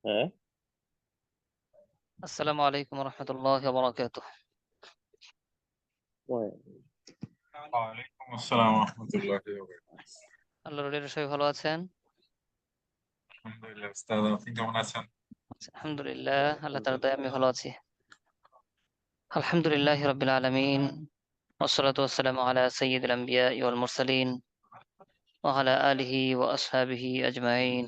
হ্যাঁ, আসসালামু আলাইকুম রহমতুল্লাহ বরকাতুহ। ওই, ওয়ালাইকুম আসসালাম রহমতুল্লাহি ওয়া বারাকাতুহু। আল্লাহর রহমতে সবাই ভালো আছেন? আলহামদুলিল্লাহ, উস্তাদ আপনি কেমন আছেন? আলহামদুলিল্লাহ, আল্লাহ তাআলার দয়ায় আমি ভালো আছি। আলহামদুলিল্লাহি রাব্বিল আলামিন, ওয়াসসালাতু ওয়াসসালামু আলা সাইয়্যিদিল আম্বিয়াই ওয়াল মুরসালিন ওয়া আলা আলিহি ওয়া আসহাবিহি আজমাইন।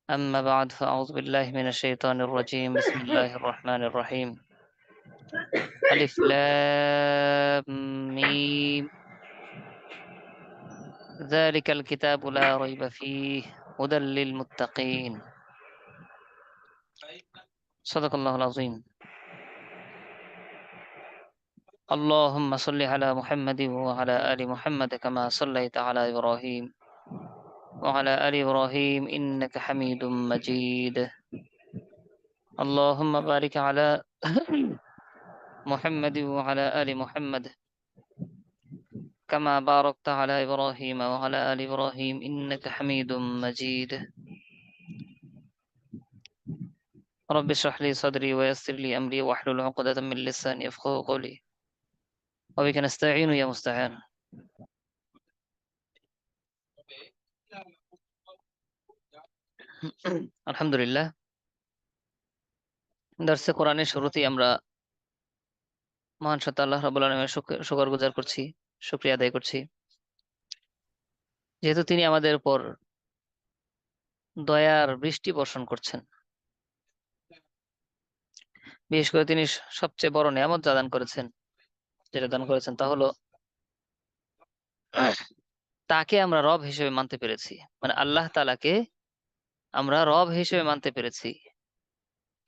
আম্মা বা'দ, ফাআউযু বিল্লাহি মিনাশ শাইতানির রাজীম। বিসমিল্লাহির রহমানির রহিম। আলিফ লাম মিম। যালিকাল কিতাবু লা রাইবা ফীহি হুদাল লিল মুত্তাকিন। সাদাকাল্লাহুল আযীম। اللهم صل على محمد وعلى آل محمد كما صليت على إبراهيم وعلى آل إبراهيم إنك حميد مجيد. اللهم بارك على محمد وعلى آل محمد كما باركت على إبراهيم وعلى آل إبراهيم إنك حميد مجيد. رب اشرح لي صدري ويسر لي أمري واحلل عقدة من لساني يفقهوا قولي وبك نستعين يا مستعان. আলহামদুলিল্লাহ, দার্সে কোরআনের শুরুতেই আমরা মহান সত্তা আল্লাহ রাব্বুল আলামিনের শুকরগুজার করছি, শুকরিয়া আদায় করছি, যেহেতু তিনি আমাদের উপর দয়ার বৃষ্টি বর্ষণ করছেন। বিশেষ করে তিনি সবচেয়ে বড় নিয়ামত যা দান করেছেন, যেটা দান করেছেন তা হলো তাকে আমরা রব হিসেবে মানতে পেরেছি। মানে আল্লাহ তাআলাকে আমরা রব হিসেবে মানতে পেরেছি,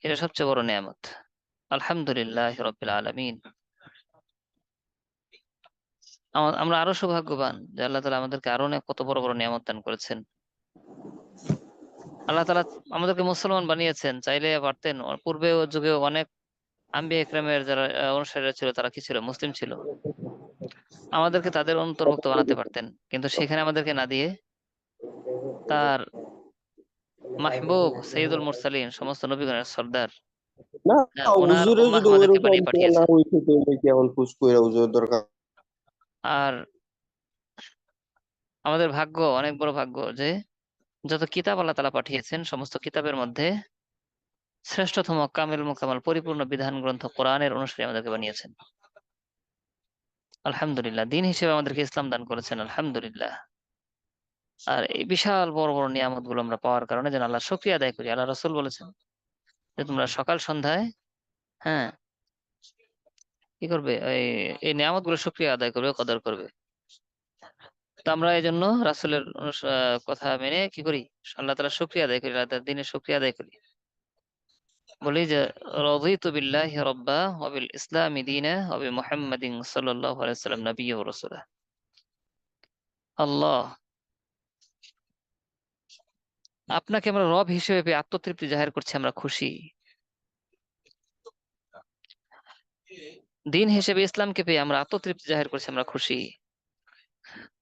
এটা সবচেয়ে বড় নিয়ামত। আলহামদুলিল্লাহ রাব্বিল আলামিন। আমরা আরো সৌভাগ্যবান যে আল্লাহ তাআলা আমাদেরকে আরো অনেক কত বড় বড় নিয়ামত দান করেছেন। আল্লাহ তাআলা আমাদেরকে মুসলমান বানিয়েছেন, চাইলে পারতেন পূর্বে যুগে অনেক আম্বিয়া ইকরামের যারা অনুসারীরা ছিল তারা কি ছিল? মুসলিম ছিল। আমাদেরকে তাদের অন্তর্ভুক্ত বানাতে পারতেন, কিন্তু সেখানে আমাদেরকে না দিয়ে তার মাহবুব সৈয়দুল মুরসালিন, সমস্ত নবীগণের সর্দার, না, ওনার হুজুরে উম্মাহ যদি আমাদেরকে ওইরকম বানিয়ে তোমার না পাঠিয়েছেন। হইতো তাহলে কি এখন খুশ কইরা হুজুর দরকার? আর আমাদের ভাগ্য, অনেক বড় ভাগ্য যে যত কিতাব আল্লাহ তাআলা পাঠিয়েছেন সমস্ত কিতাবের মধ্যে শ্রেষ্ঠতম কামেল মোকাম্মল পরিপূর্ণ বিধান গ্রন্থ কোরআনের অনুসারী আমাদেরকে বানিয়েছেন। আলহামদুলিল্লাহ, দিন হিসেবে আমাদেরকে ইসলাম দান করেছেন। আলহামদুলিল্লাহ। আর এই বিশাল বড় বড় নিয়ামত গুলো আমরা পাওয়ার কারণে যেন আল্লাহ শুকরিয়া আদায় করি। আল্লাহ রাসূল বলেছেন যে তোমরা সকাল সন্ধ্যায়, হ্যাঁ, কি করবে? এই নিয়ামত গুলো শুকরিয়া আদায় করবে, কদর করবে। তো আমরা এই জন্য রাসূলের কথা মেনে কি করি? আল্লাহ তাআলা শুকরিয়া আদায় করি, আল্লাহ তাআলার দিনের শুকরিয়া আদায় করি। বলি যে রাদিতু বিল্লাহি রাব্বা ওয়া বিল ইসলামি দীনা ওয়া বি মুহাম্মাদিন সাল্লাল্লাহু আলাইহি ওয়াসাল্লাম নাবিয়্যা ওয়া রাসূলা। আল্লাহ, আপনাকে আমরা রব হিসেবে পেয়ে আত্মতৃপ্তি জাহির করছি, আমরা খুশি। দিন হিসেবে ইসলামকে পেয়ে আমরা আত্মতৃপ্তি জাহির করছি, আমরা খুশি।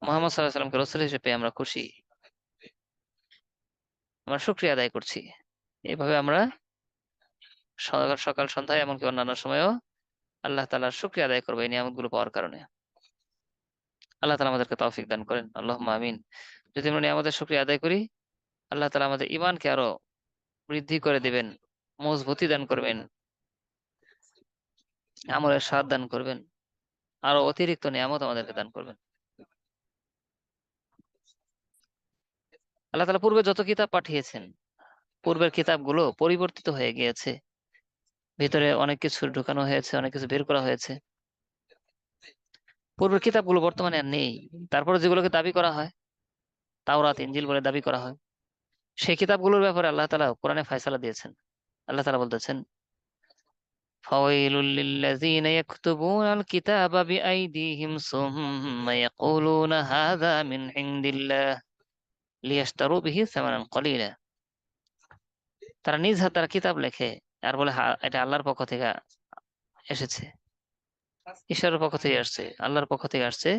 মুহাম্মদ সাল্লাল্লাহু আলাইহি ওয়াসাল্লামকে রাসূল হিসেবে পেয়ে আমরা খুশি, আমরা শুকরিয়া আদায় করছি। এভাবে আমরা সকাল সকাল সন্ধ্যায় এমনকি অন্যান্য সময়েও আল্লাহ তাআলার শুকরিয়া আদায় করবো এই নিয়ামতগুলো পাওয়ার কারণে। আল্লাহ তাআলা আমাদেরকে তৌফিক দান করেন। আল্লাহুম্মা আমিন। যদি আমরা নিয়ামতের শুকরিয়া আদায় করি, আল্লাহ তাআলা আমাদের ঈমানকে আরো বৃদ্ধি করে দিবেন, মজবুতি দান করবেন, আমলের স্বাদ দান করবেন, আরো অতিরিক্ত নিয়ামত আমাদেরকে দান করবেন। আল্লাহ তাআলা পূর্বে যত কিতাব পাঠিয়েছেন, পূর্বের কিতাবগুলো পরিবর্তিত হয়ে গিয়েছে। ভিতরে অনেক কিছু ঢুকানো হয়েছে, অনেক কিছু বের করা হয়েছে। পূর্বের কিতাবগুলো বর্তমানে আর নেই। তারপরে যেগুলোকে দাবি করা হয়, তাওরাত, ইনজিল বলে দাবি করা হয়, সেই কিতাবগুলোর ব্যাপারে আল্লাহ তাআলা কোরআনে ফায়সালা দিয়েছেন। আল্লাহ তাআলা বলতেছেন, ফাওয়াইলুল লিল্লাযিনা ইয়াকতুবুনাল কিতাবা বিআইদিহিম সুম্মা ইয়াকুলুনা হাযা মিন ইনদিল্লাহ লিয়াশতারু বিহি সামানান কলিলা। তারা নিজ হাতে তারা কিতাব লেখে আর বলে এটা আল্লাহর পক্ষ থেকে এসেছে, ঈশ্বরের পক্ষ থেকে আসছে, আল্লাহর পক্ষ থেকে আসছে।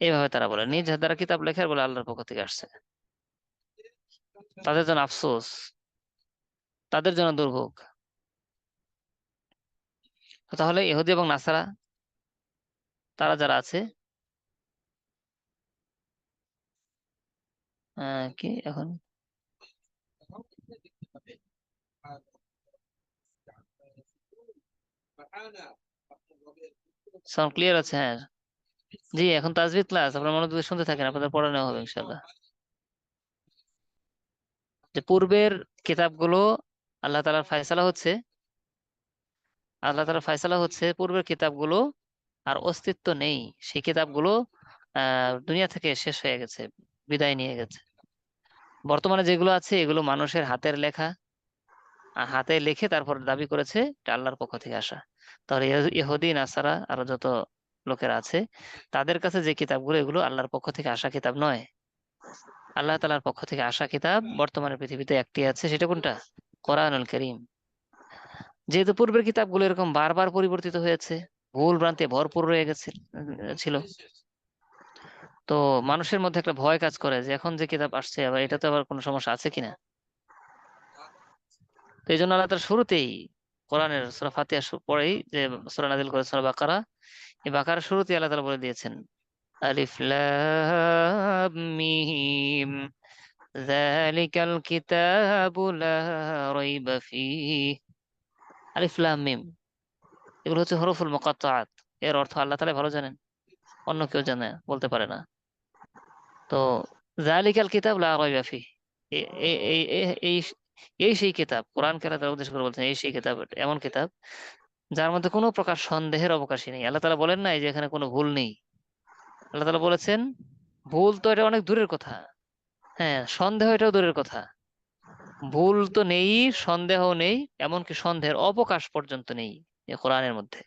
এইভাবে তারা বলে, নিজ হাতে তারা কিতাব লেখে আর বলে আল্লাহর পক্ষ থেকে আসছে। তাদের জন্য আফসোস, তাদের জন্য দুর্ভোগ। তো তাহলে ইহুদি এবং নাসারা তারা যারা আছে কি এখন সাউন্ড ক্লিয়ার আছে? হ্যাঁ জি, এখন তাজবিদ ক্লাস, আপনার মনোযোগ দিয়ে শুনতে থাকেন, আপনাদের পড়া নেওয়া হবে ইনশাল্লাহ। যে পূর্বের কিতাবগুলো আল্লাহ তাআলার ফয়সালা হচ্ছে, পূর্বের কিতাবগুলো আর অস্তিত্ব নেই। সেই কিতাবগুলো দুনিয়া থেকে শেষ হয়ে গেছে, বিদায় নিয়ে গেছে। বর্তমানে যেগুলো আছে এগুলো মানুষের হাতের লেখা, আর হাতে লিখে তারপর দাবি করেছে এটা আল্লাহর পক্ষ থেকে আসা। তাহলে ইহুদি নাসারা আরো যত লোকেরা আছে তাদের কাছে যে কিতাবগুলো, এগুলো আল্লাহর পক্ষ থেকে আসা কিতাব নয়। আল্লাহ তাআলার পক্ষ থেকে আসা কিতাব বর্তমানে পৃথিবীতে একটি আছে, সেটা কোনটা? কোরআনুল কারীম। যেহেতু পূর্বের কিতাবগুলো এরকম বারবার পরিবর্তিত হয়েছে, ভুল ভ্রান্তি ভরপুর রয়ে গেছে ছিল, তো মানুষের মধ্যে একটা ভয় কাজ করে যে এখন যে কিতাব আসছে আবার এটাতে আবার কোনো সমস্যা আছে কিনা। তো এই জন্য আল্লাহ তাআলা শুরুতেই কোরআনের সূরা ফাতিহা পরেই যে সূরা নাযিল করে সূরা বাকারা, এই বাকারার শুরুতেই আল্লাহ তাআলা বলে দিয়েছেন আলিফ লাম মিম যালিকাল কিতাবু লা রাইবা ফীহ। আলিফ লাম মিম এগুলো হচ্ছে হরফুল মুকাত্তাআত। এর অর্থ আল্লাহ তাআলা ভালো জানেন, অন্য কেউ জানে বলতে পারে না। তো যালিকাল কিতাব লা রাইবা ফীহ, এ- এ- এই এই- এই এই সেই কিতাব, কোরআনকে আল্লাহ তাআলা উদ্দেশ্য করে বলছেন এই সেই কিতাব, এমন কিতাব যার মধ্যে কোনো প্রকার সন্দেহের অবকাশই নেই। আল্লাহ তাআলা বলেন নাই যে এখানে কোনো ভুল নেই। আল্লাহ তাআলা বলেছেন ভুল তো এটা অনেক দূরের কথা, হ্যাঁ সন্দেহ এটাও দূরের কথা। ভুল তো নেই, সন্দেহ নেই, এমনকি সন্দেহের অবকাশ পর্যন্ত নেই এই কোরআনের মধ্যে।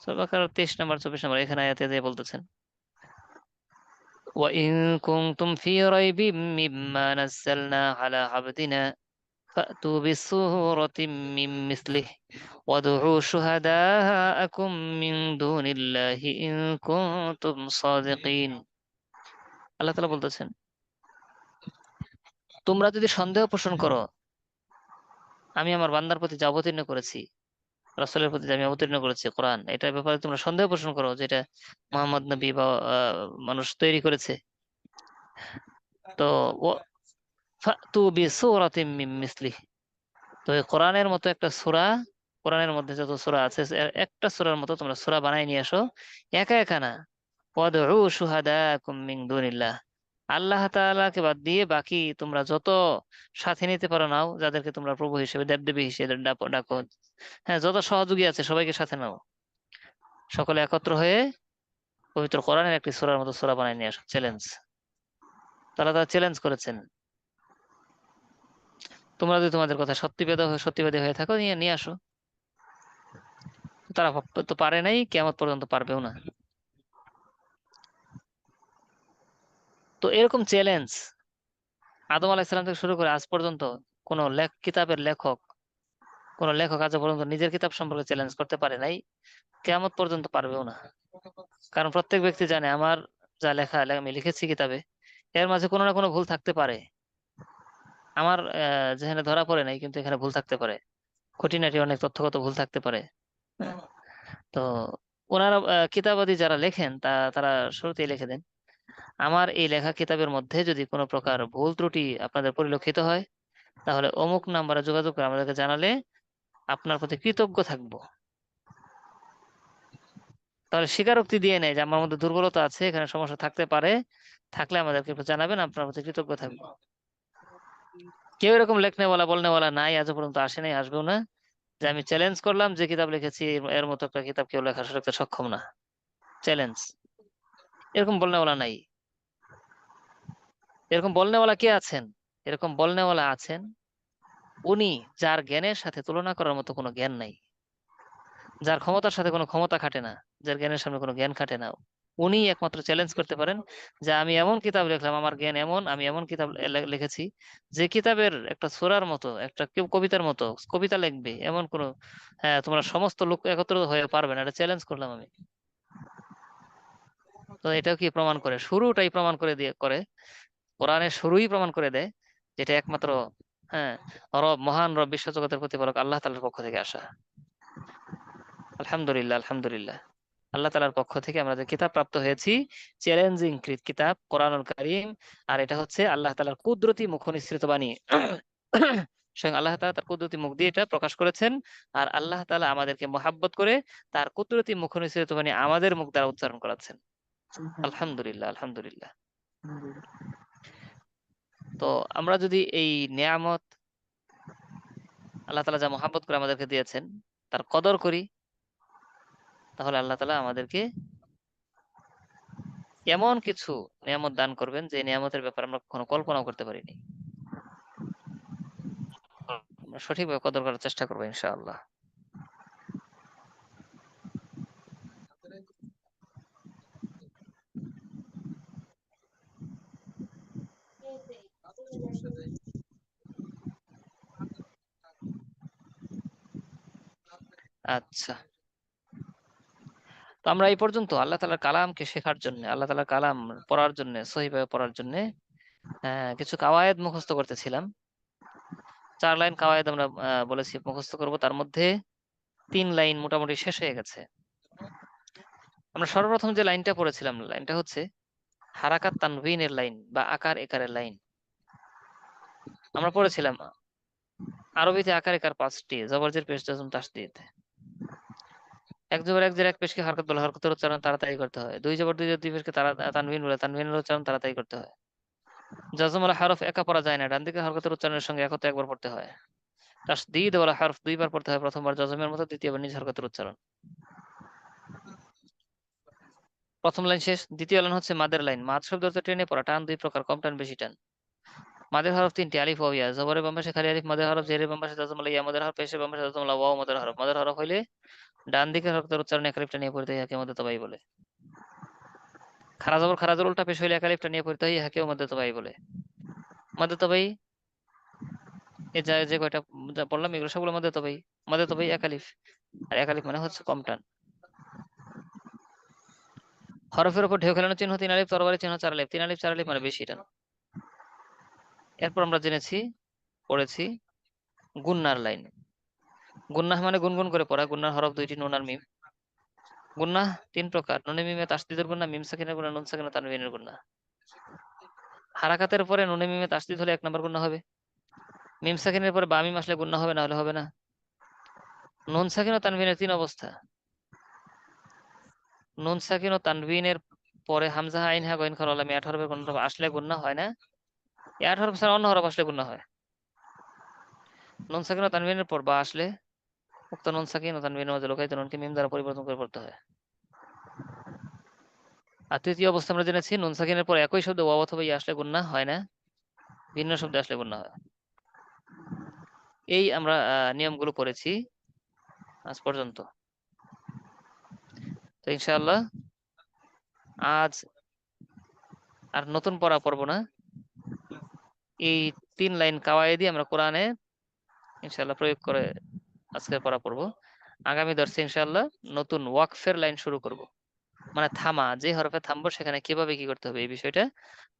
সূরা বাকারার 23 নম্বর 24 নম্বর এখানে আয়াতে যে বলতেছেন وَإِن كُنتُمْ فِي رَيْبٍ مِّمَّا نَزَّلْنَا عَلَى عَبْدِنَا فَأْتُوا بِسُورَةٍ مِّن مِّثْلِهِ وَادْعُوا شُهَدَاءَكُم مِّن دُونِ اللَّهِ إِن كُنتُمْ صَادِقِينَ। আল্লাহ তাআলা বলতেছেন তোমরা যদি সন্দেহ পোষণ করো আমি আমার বান্দার প্রতি যা অবতীর্ণ করেছি, রাসূলের প্রতি যা আমি অবতীর্ণ করেছি কোরআন, এটার ব্যাপারে তোমরা সন্দেহ পোষণ করো যে এটা মুহাম্মদ নবী বা মানুষ তৈরি করেছে, তো ফাতু বিসূরাতিম মিন মিসলিহি, তো এই কোরআনের মতো একটা সূরা, কোরআনের মধ্যে যত সূরা আছে এর একটা সূরার মতো তোমরা সূরা বানাই নিয়ে আসো, একা একা না। ওয়াদউ শুহাদাকুম মিন দুনিল্লাহ, আল্লাহ তাআলাকে বাদ দিয়ে বাকি তোমরা যত সাথী নিতে পারো নাও, যাদেরকে তোমরা প্রভু হিসেবে দেবদেবী হিসেবে ডাকো ডাকো, হ্যাঁ যত সহযোগী আছে সবাইকে সাথে নাও, সকলে একত্র হয়ে পবিত্র কোরআনের একটি সূরার মতো সূরা বানাই নিয়ে আসো। চ্যালেঞ্জ, তারা চ্যালেঞ্জ করেছেন তোমরা যদি তোমাদের কথা সত্যিবাদী হয়ে থাকো নিয়ে নিয়ে আসো। তারা তো পারে নাই, কিয়ামত পর্যন্ত পারবেও না। তো এরকম চ্যালেঞ্জ আদম আলাইহিস সালাম থেকে শুরু করে আজ পর্যন্ত কোন কিতাবের কোন লেখক আজ পর্যন্ত নিজের কিতাব সম্পর্কে চ্যালেঞ্জ করতে পারে নাই, কিয়ামত পর্যন্ত পারবেও না। কারণ প্রত্যেক ব্যক্তি জানে আমার যা লেখা আমি লিখেছি কিতাবে, এর মাঝে কোনো না কোনো ভুল থাকতে পারে। আমার যেখানে ধরা পড়ে নাই কিন্তু এখানে ভুল থাকতে পারে, খুঁটিনাটি অনেক তথ্যগত ভুল থাকতে পারে। হ্যাঁ, তো ওনারা কিতাবাদি যারা লেখেন তারা শুরুতেই লিখে দেন আমার এই লেখা কিতাবের মধ্যে যদি কোনো প্রকার ভুল ত্রুটি আপনাদের পরিলক্ষিত হয় তাহলে অমুক নাম্বারে যোগাযোগ করে আমাদেরকে জানালে আপনার প্রতি কৃতজ্ঞ থাকবো। তাহলে স্বীকারোক্তি দিয়ে নেয় যে আমার মধ্যে দুর্বলতা আছে, এখানে সমস্যা থাকতে পারে, থাকলে আমাদেরকে একটু জানাবেন, আপনার প্রতি কৃতজ্ঞ থাকবো। কেউ এরকম লেখনেওয়ালা বলনেওয়ালা নাই, আজ পর্যন্ত আসে নাই, আসবেও না, যে আমি চ্যালেঞ্জ করলাম যে কিতাব লিখেছি এর মতো একটা কিতাব কেউ লেখা রাখতে সক্ষম না, চ্যালেঞ্জ, এরকম বলনেওয়ালা নাই। এরকম বলনেওয়ালা কে আছেন? এরকম বলনেওয়ালা আছেন উনি যার জ্ঞানের সাথে তুলনা করার মতো কোনো জ্ঞান নাই, যার ক্ষমতার সাথে কোনো ক্ষমতা খাটে না, যার জ্ঞানের সামনে কোনো জ্ঞান খাটে না, উনি একমাত্র চ্যালেঞ্জ করতে পারেন যে আমি এমন কিতাব লিখলাম, আমার জ্ঞান এমন, আমি এমন কিতাব লিখেছি যে কিতাবের একটা সূরার মতো, একটা কেউ কবিতার মতো কবিতা লিখবে এমন কোন, হ্যাঁ তোমরা সমস্ত লোক একত্রিত হয়ে পারবে না, এটা চ্যালেঞ্জ করলাম আমি। তো এটাও কি প্রমাণ করে, শুরুটাই প্রমাণ করে দিয়ে করে, কোরআনের শুরুই প্রমাণ করে দেয় যেটা একমাত্র হ্যাঁ, রব, মহান রব, বিশ্বজগতের প্রতিপালক আল্লাহ তাআলার পক্ষ থেকে আসা। আলহামদুলিল্লাহ, আলহামদুলিল্লাহ। আল্লাহ তাআলার পক্ষ থেকে আমরা যে কিতাব প্রাপ্ত হয়েছি, চ্যালেঞ্জিং কিতাব কোরআনুল কারীম, আর এটা হচ্ছে আল্লাহ তাআলার কুদরতি মুখ নিঃসৃত বাণী। স্বয়ং আল্লাহ তাআলা তার কুদরতি মুখ দিয়ে এটা প্রকাশ করেছেন, আর আল্লাহ তাআলা আমাদেরকে মহাব্বত করে তার কুদরতি মুখ নিঃসৃত বাণী আমাদের মুখ দ্বারা উচ্চারণ করাচ্ছেন। আলহামদুলিল্লাহ, আলহামদুলিল্লাহ। তো আমরা যদি এই নিয়ামত আল্লাহ তাআলা যা মহাব্বত করে আমাদেরকে দিয়েছেন তার কদর করি, তাহলে আল্লাহ তাআলা আমাদেরকে এমন কিছু নিয়ামত দান করবেন যে নিয়ামতের ব্যাপারে আমরা কখনো কল্পনাও করতে পারিনি। আমরা সঠিকভাবে কদর করার চেষ্টা করবো ইনশাআল্লাহ। আচ্ছা, তো আমরা এই পর্যন্ত আল্লাহ তাআলার কালামকে শেখার জন্য, আল্লাহ তাআলার কালাম পড়ার জন্য, সহিভাবে পড়ার জন্য কিছু কাওয়ায়েদ মুখস্থ করতেছিলাম। 4 লাইন কাওয়ায়েদ আমরা বলেছি মুখস্থ করব, তার মধ্যে 3 লাইন মোটামুটি শেষ হয়ে গেছে। আমরা সর্বপ্রথম যে লাইনটা পড়েছিলাম, লাইনটা হচ্ছে হারাকাত তানভিনের লাইন বা আকার একারের লাইন। আমরা পড়েছিলাম আরবিতে আকার একার 5টি, জবরজের পেশ জজম তাসদীদ। এক জবর এক জের এক পেশকে হরকত বলে, হরকতের উচ্চারণ তাড়াতাড়ি করতে হয়। 2 জবর 2 জের 2 পেশকে তানভিন বলে, তানভিনের উচ্চারণ তাড়াতাড়ি করতে হয়। জজম ওয়ালা হরফ একা পড়া যায় না, ডান দিকে হরকতের উচ্চারণের সঙ্গে একত্রে একবার পড়তে হয়। তাসদীদ ওয়ালা হরফ 2 বার পড়তে হয়, প্রথমবার জজমের মতো, দ্বিতীয়বার নিজ হরকতের উচ্চারণ। প্রথম লাইন শেষ। দ্বিতীয় লাইন হচ্ছে মাদের লাইন। মাদ শব্দ অর্থ টেনে পড়া, টান 2 প্রকার, কম টান বেশি টান। মাদের হরফ 3টি, আলিফ ওয়াও ইয়া। জবরের বাম পাশে খালি আলিফ, মাদের হরফ, জেরের বাম পাশে জজম ওয়ালা ইয়া মাদের হরফ, পেশের বাম পাশে জজম ওয়ালা ওয়াও মাদের হরফ। মাদের হরফ হইলে ডান দিকে হরকতের উচ্চারণে এক আলিফটা নিয়ে পড়তে হয়, ইহাকে মধ্যে তবাই বলে। খারা জবর খারা জবর উল্টা পেশ হইলে এক আলিফটা নিয়ে পড়তে হয়, ইহাকে মধ্যে তবাই বলে। মধ্যে তবাই এ যে কয়টা যা পড়লাম এগুলো সবগুলো মধ্যে তবাই। মধ্যে তবাই এক আলিফ, আর এক আলিফ মানে হচ্ছে কম টান। হরফের উপর ঢেউ খেলানোর চিহ্ন 3 আলিফ, তরবারি চিহ্ন 4 আলিফ। 3 আলিফ 4 আলিফ মানে বেশি টান। এরপর আমরা পড়েছি গুন্নার লাইন। গুন্নাহ মানে গুনগুন করে পড়া। গুন্নার হরফ 2টি, নুন আর মিম। গুন্নাহ 3 প্রকার, নুনে মিমে তাসদীদের গুন্নাহ, মিম সাকিনের গুন্নাহ, নুন সাকিন ও তানবিনের গুন্নাহ। হারাকাতের পরে নুনে মিমে তাসদীদ হলে 1 নম্বর গুন্নাহ হবে। মিম সাকিনের পরে বা মিম আসলে গুন্নাহ হবে, না হলে হবে না। নুন সাকিন ও তানবিনের 3 অবস্থা। নুন সাকিন ও তানবিনের পরে হামজা আইন হা গইন খারা লাম 8 হরফের কোন হরফ আসলে গুন্নাহ হয় না। 8 হরফ ছাড়া অন্য হরফ আসলে গুন্নাহ হয়। নুন সাকিন ও তানবিনের পর বা আসলে উক্ত নুন সাকিন ও তানবিনের মাঝে লোকায়িত নুনকে মিম দ্বারা পরিবর্তন করে পড়তে হয়। আর তৃতীয় অবস্থা আমরা জেনেছি নুন সাকিনের পর একই শব্দ ওয়াও অথবা ইয়া আসলে গুন্নাহ হয় না, ভিন্ন শব্দে আসলে গুন্নাহ হয়। এই আমরা নিয়মগুলো পড়েছি আজ পর্যন্ত। তো ইনশাআল্লাহ আজ আর নতুন পড়া পড়বো না। এই 3 লাইন কাওয়ায়েদি আমরা কোরআনে ইনশাআল্লাহ প্রয়োগ করে আজকের পড়া পড়বো। আগামী দর্শে ইনশাআল্লাহ নতুন ওয়াকফের লাইন শুরু করব, মানে থামা, যে হরফে থামবো সেখানে কিভাবে কি করতে হবে এই বিষয়টা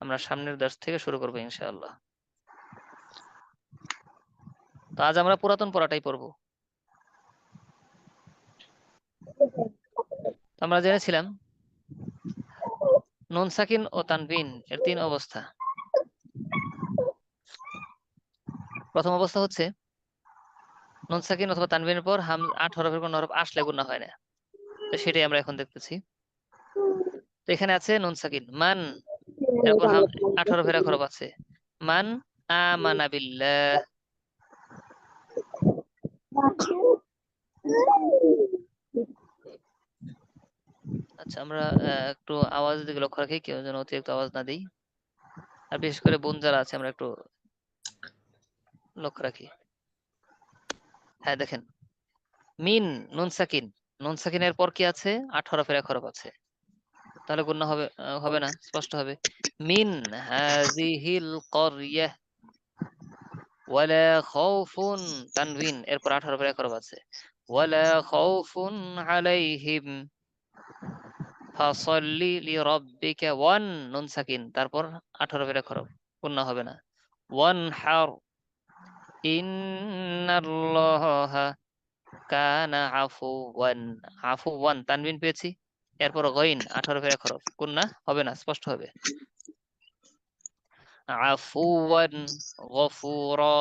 আমরা সামনের দর্শ থেকে শুরু করবো ইনশাআল্লাহ। তো আজ আমরা পুরাতন পড়াটাই পড়বো। আমরা জেনেছিলাম নুন সাকিন ও তানবিন এর 3 অবস্থা। প্রথম অবস্থা হচ্ছে নুন সাকিন অথবা তানবিনের পর 8 হরফের কোন হরফ আসলে গুন্নাহ হয় না, তো সেটাই আমরা এখন দেখতেছি। তো এখানে আছে নুন সাকিন মান, এরপর 8 হরফের এক হরফ আছে মান আমানা বিল্লাহ। আচ্ছা, আমরা একটু আওয়াজের দিকে লক্ষ্য রাখি, কেউ যেন অতিরিক্ত আওয়াজ না দিই, আর বিশেষ করে বোন যারা আছে আমরা একটু লক্ষ্য রাখি। হ্যাঁ দেখেন, মিন নুন সাকিন, নুন সাকিনের পর কি আছে? 8 হরফের এক হরফ আছে, তাহলে গুন্নাহ হবে হবে না, স্পষ্ট হবে। মিন হাযিহিল ক্বরিয়াহ ওয়ালা খাউফুন, তানবিন এরপর 8 হরফের এক হরফ আছে, ওয়ালা খাউফুন আলাইহিম ফাসাল্লি লিরাব্বিকা, ওয়ান নুন সাকিন তারপর 8 হরফের এক হরফ, গুন্নাহ হবে না। ওয়ানহার ইন্নাল্লাহা কানা আফুওয়ান। আফুওয়ান তানবিন পেয়েছি, এরপর গইন 18 ফের এক হরফ, গুন্না হবে না, স্পষ্ট হবে। আফুওয়ান গফুরা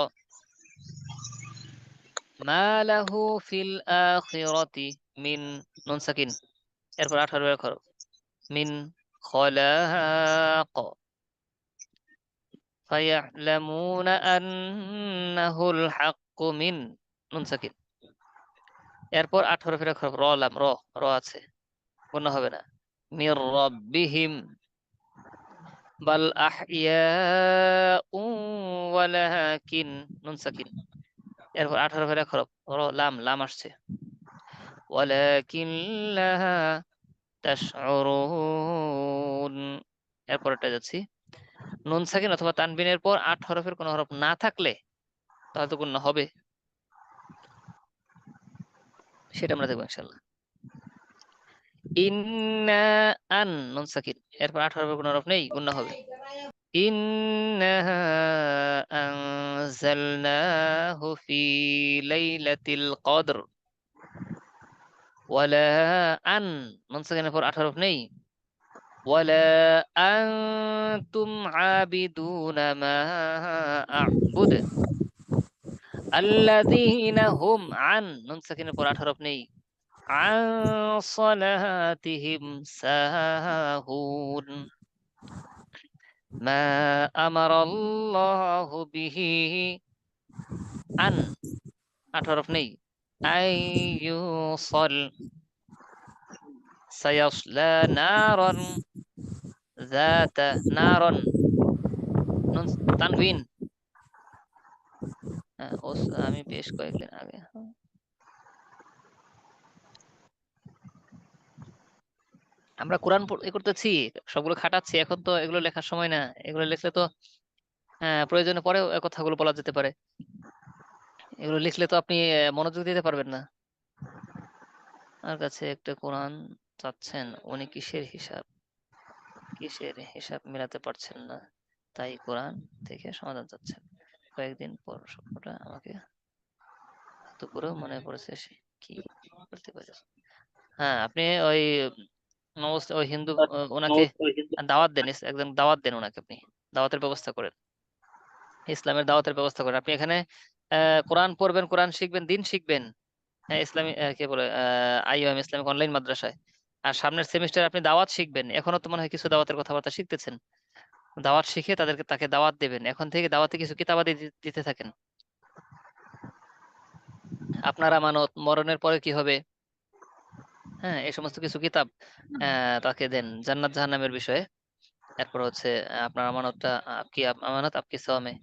মা লাহু ফিল আখিরাতি মিন, নুন সাকিন, এরপর 18 ফের এক হরফ, মিন খলাক ফায়ালামুনা আন্নাহুল হাক্কু মিন, নুন সাকিন, এরপর 18 ফের এক হরফ, র লাম, র আছে, গুন্না হবে না। মির রাব্বিহিম বাল আহইয়াউ ওয়ালাকিন, নুন সাকিন, এরপর 18 ফের এক হরফ, লাম আসছে, ওয়ালাকিন লা তাশউরুন, এরপরটা যাচ্ছি। নুন সাকিন অথবা তানবিনের পর 8 হরফের কোন হরফ না থাকলে তাহলে তো গুণনা হবে, সেটা আমরা দেখবো ইনশাআল্লাহ। ইন্না আন, নুন সাকিন, এরপর 8 হরফের কোন হরফ নেই, গুণনা হবে। ইন্না আনজালনাহু ফি লাইলাতিল কদর, ওয়ালা আন, নুন সাকিনের পর 8 হরফ নেই, ওয়ালা আনতুম আবিদুনা মা আ'বুদ আল্লাযীনা হুম আন, নুন সাকিনের পর 8 হরফ নেই, আন সালাতিহিম সাহুন, মা আমারাল্লাহু বিহি আন, 8 হরফ নেই, আইয়ুসল সায়াসলা নারান যাতা নারন, নুন তানবিন, আমি বেশ কয়েকদিন আগে আমরা কোরআন করতেছি, সবগুলো খাটাচ্ছি, এখন তো এগুলো লেখার সময় না, এগুলো লিখলে তো প্রয়োজনে পরে কথাগুলো বলা যেতে পারে, এগুলো লিখলে তো আপনি মনোযোগ দিতে পারবেন না। আমার কাছে একটা কোরআন চাচ্ছেন, উনি কিসের হিসাব মেলাতে পারছেন না, তাই কোরআন থেকে সমাধান চাচ্ছেন। কয়েকদিন পর স্বপ্নটা আমাকে দুপুরেও মনে পড়েছে, সে কি করতে পারে। হ্যাঁ, আপনি ওই ওই হিন্দু ওনাকে দাওয়াত দেন, একদম দাওয়াত দেন ওনাকে, আপনি দাওয়াতের ব্যবস্থা করেন, ইসলামের দাওয়াতের ব্যবস্থা করেন। আপনি এখানে কোরআন পড়বেন, কোরআন শিখবেন, দিন শিখবেন, হ্যাঁ, ইসলামী কে বলে আইওএম ইসলামিক অনলাইন মাদ্রাসায়। আর সামনের সেমিস্টার আপনি দাওয়াত শিখবেন, এখনো তো মনে হয় কিছু দাওয়াতের কথাবার্তা শিখতেছেন, দাওয়াত শিখে তাকে দাওয়াত দেবেন, এখন থেকে দাওয়াতে কিছু কিতাবাদি দিতে থাকেন। আপনার আমানত, মরণের পরে কি হবে, হ্যাঁ, এই সমস্ত কিছু কিতাব তাকে দেন, জান্নাত জাহান্নামের বিষয়ে। এরপর হচ্ছে আপনার আমানতটা আপকি আমানত আপকি সামে,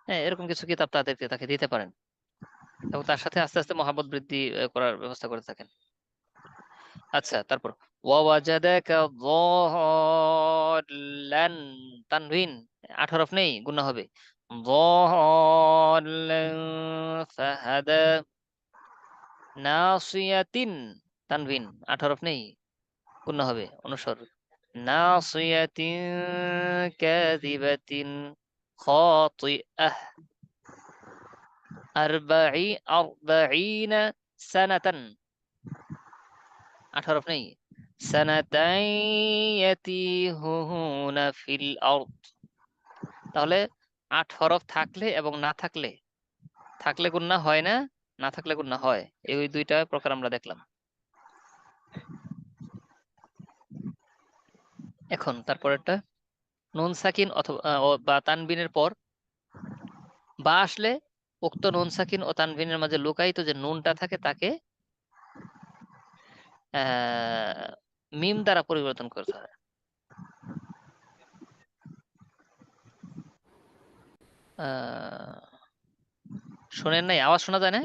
হ্যাঁ, এরকম কিছু কিতাব তাকে দিতে পারেন, এবং তার সাথে আস্তে আস্তে মহাব্বত বৃদ্ধি করার ব্যবস্থা করে থাকেন। আচ্ছা, তারপর ওয়াওয়াজাদাকা যাল্লান, তানবিন 8 হরফ নেই, গুণা হবে। যাল্লান ফাহাদা, নাসিয়াতিন, তানবিন 8 হরফ নেই, গুণা হবে, অনুস্বর। নাসিয়াতিন কাযিবাতিন খাতিআহ, আরবাঈনা সানাতান, 8 হরফ নেই। সানাতাই ইয়াতিহুনা ফিল আরদ, তাহলে 8 হরফ থাকলে এবং না থাকলে, থাকলে গুণনা হয় না, না থাকলে গুণনা হয়, এই ওই দুইটা প্রকার আমরা দেখলাম। এখন তারপরেরটা, নুন সাকিন অথবা বা তানবিনের পর বা আসলে উক্ত নুন সাকিন ও তানবিনের মাঝে লুকায়িত যে নুনটা থাকে তাকে মিম দ্বারা পরিবর্তন করতে হয়। শোনেন নাই, আওয়াজ শোনা যায় না?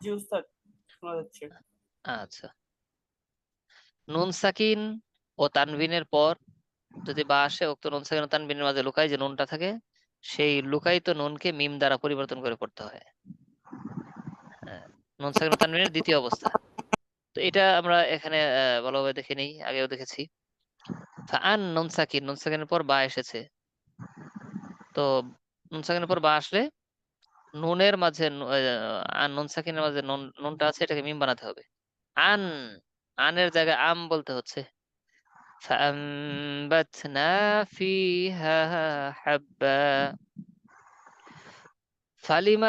জি উস্তাদ, শোনা যাচ্ছে। আচ্ছা, নুন সাকিন ও তানবিনের পর যদি বা আসে, উক্ত নুন সাকিন ও তানবিনের মাঝে লুকায় যে নুনটা থাকে, সেই লুকায়িত নুনকে মিম দ্বারা পরিবর্তন করে পড়তে হয়। নুন সাকিন ও তানবিনের দ্বিতীয় অবস্থা, তো এটা আমরা এখানে ভালোভাবে দেখে নেই, আগেও দেখেছি। ফাআন নুন সাকিন, নুন সাকিনের পর বা এসেছে, তো নুন সাকিনের পর বা আসলে নুনের মাঝে নুন সাকিনের মাঝে নুনটা আছে, এটাকে মিম বানাতে হবে। আন, আনের জায়গায় আম বলতে হচ্ছে। فأنبتنا فيها حبا فلم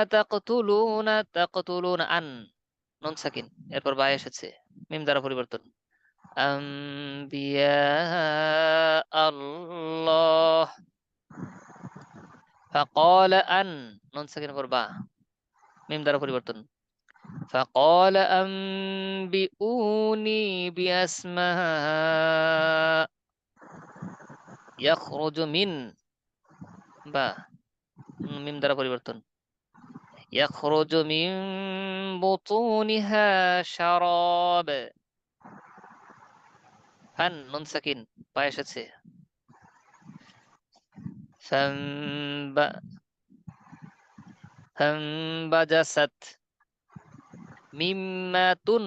تقتلون আন, নুন সাকিন, এরপর বা এসেছে, মিম দ্বারা পরিবর্তন। আম্বিয়া আল্লাহ فقال আন, নুন সাকিনের পর বা, মিম দ্বারা পরিবর্তন। فقال أنبئوني بأسماء يخرج من, বা মিম দ্বারা পরিবর্তন। يخرج من بطونها شراب ফান, নুন সাকিন, বা এসেছে। ফানবাজাসাত, মিম্মাতুন,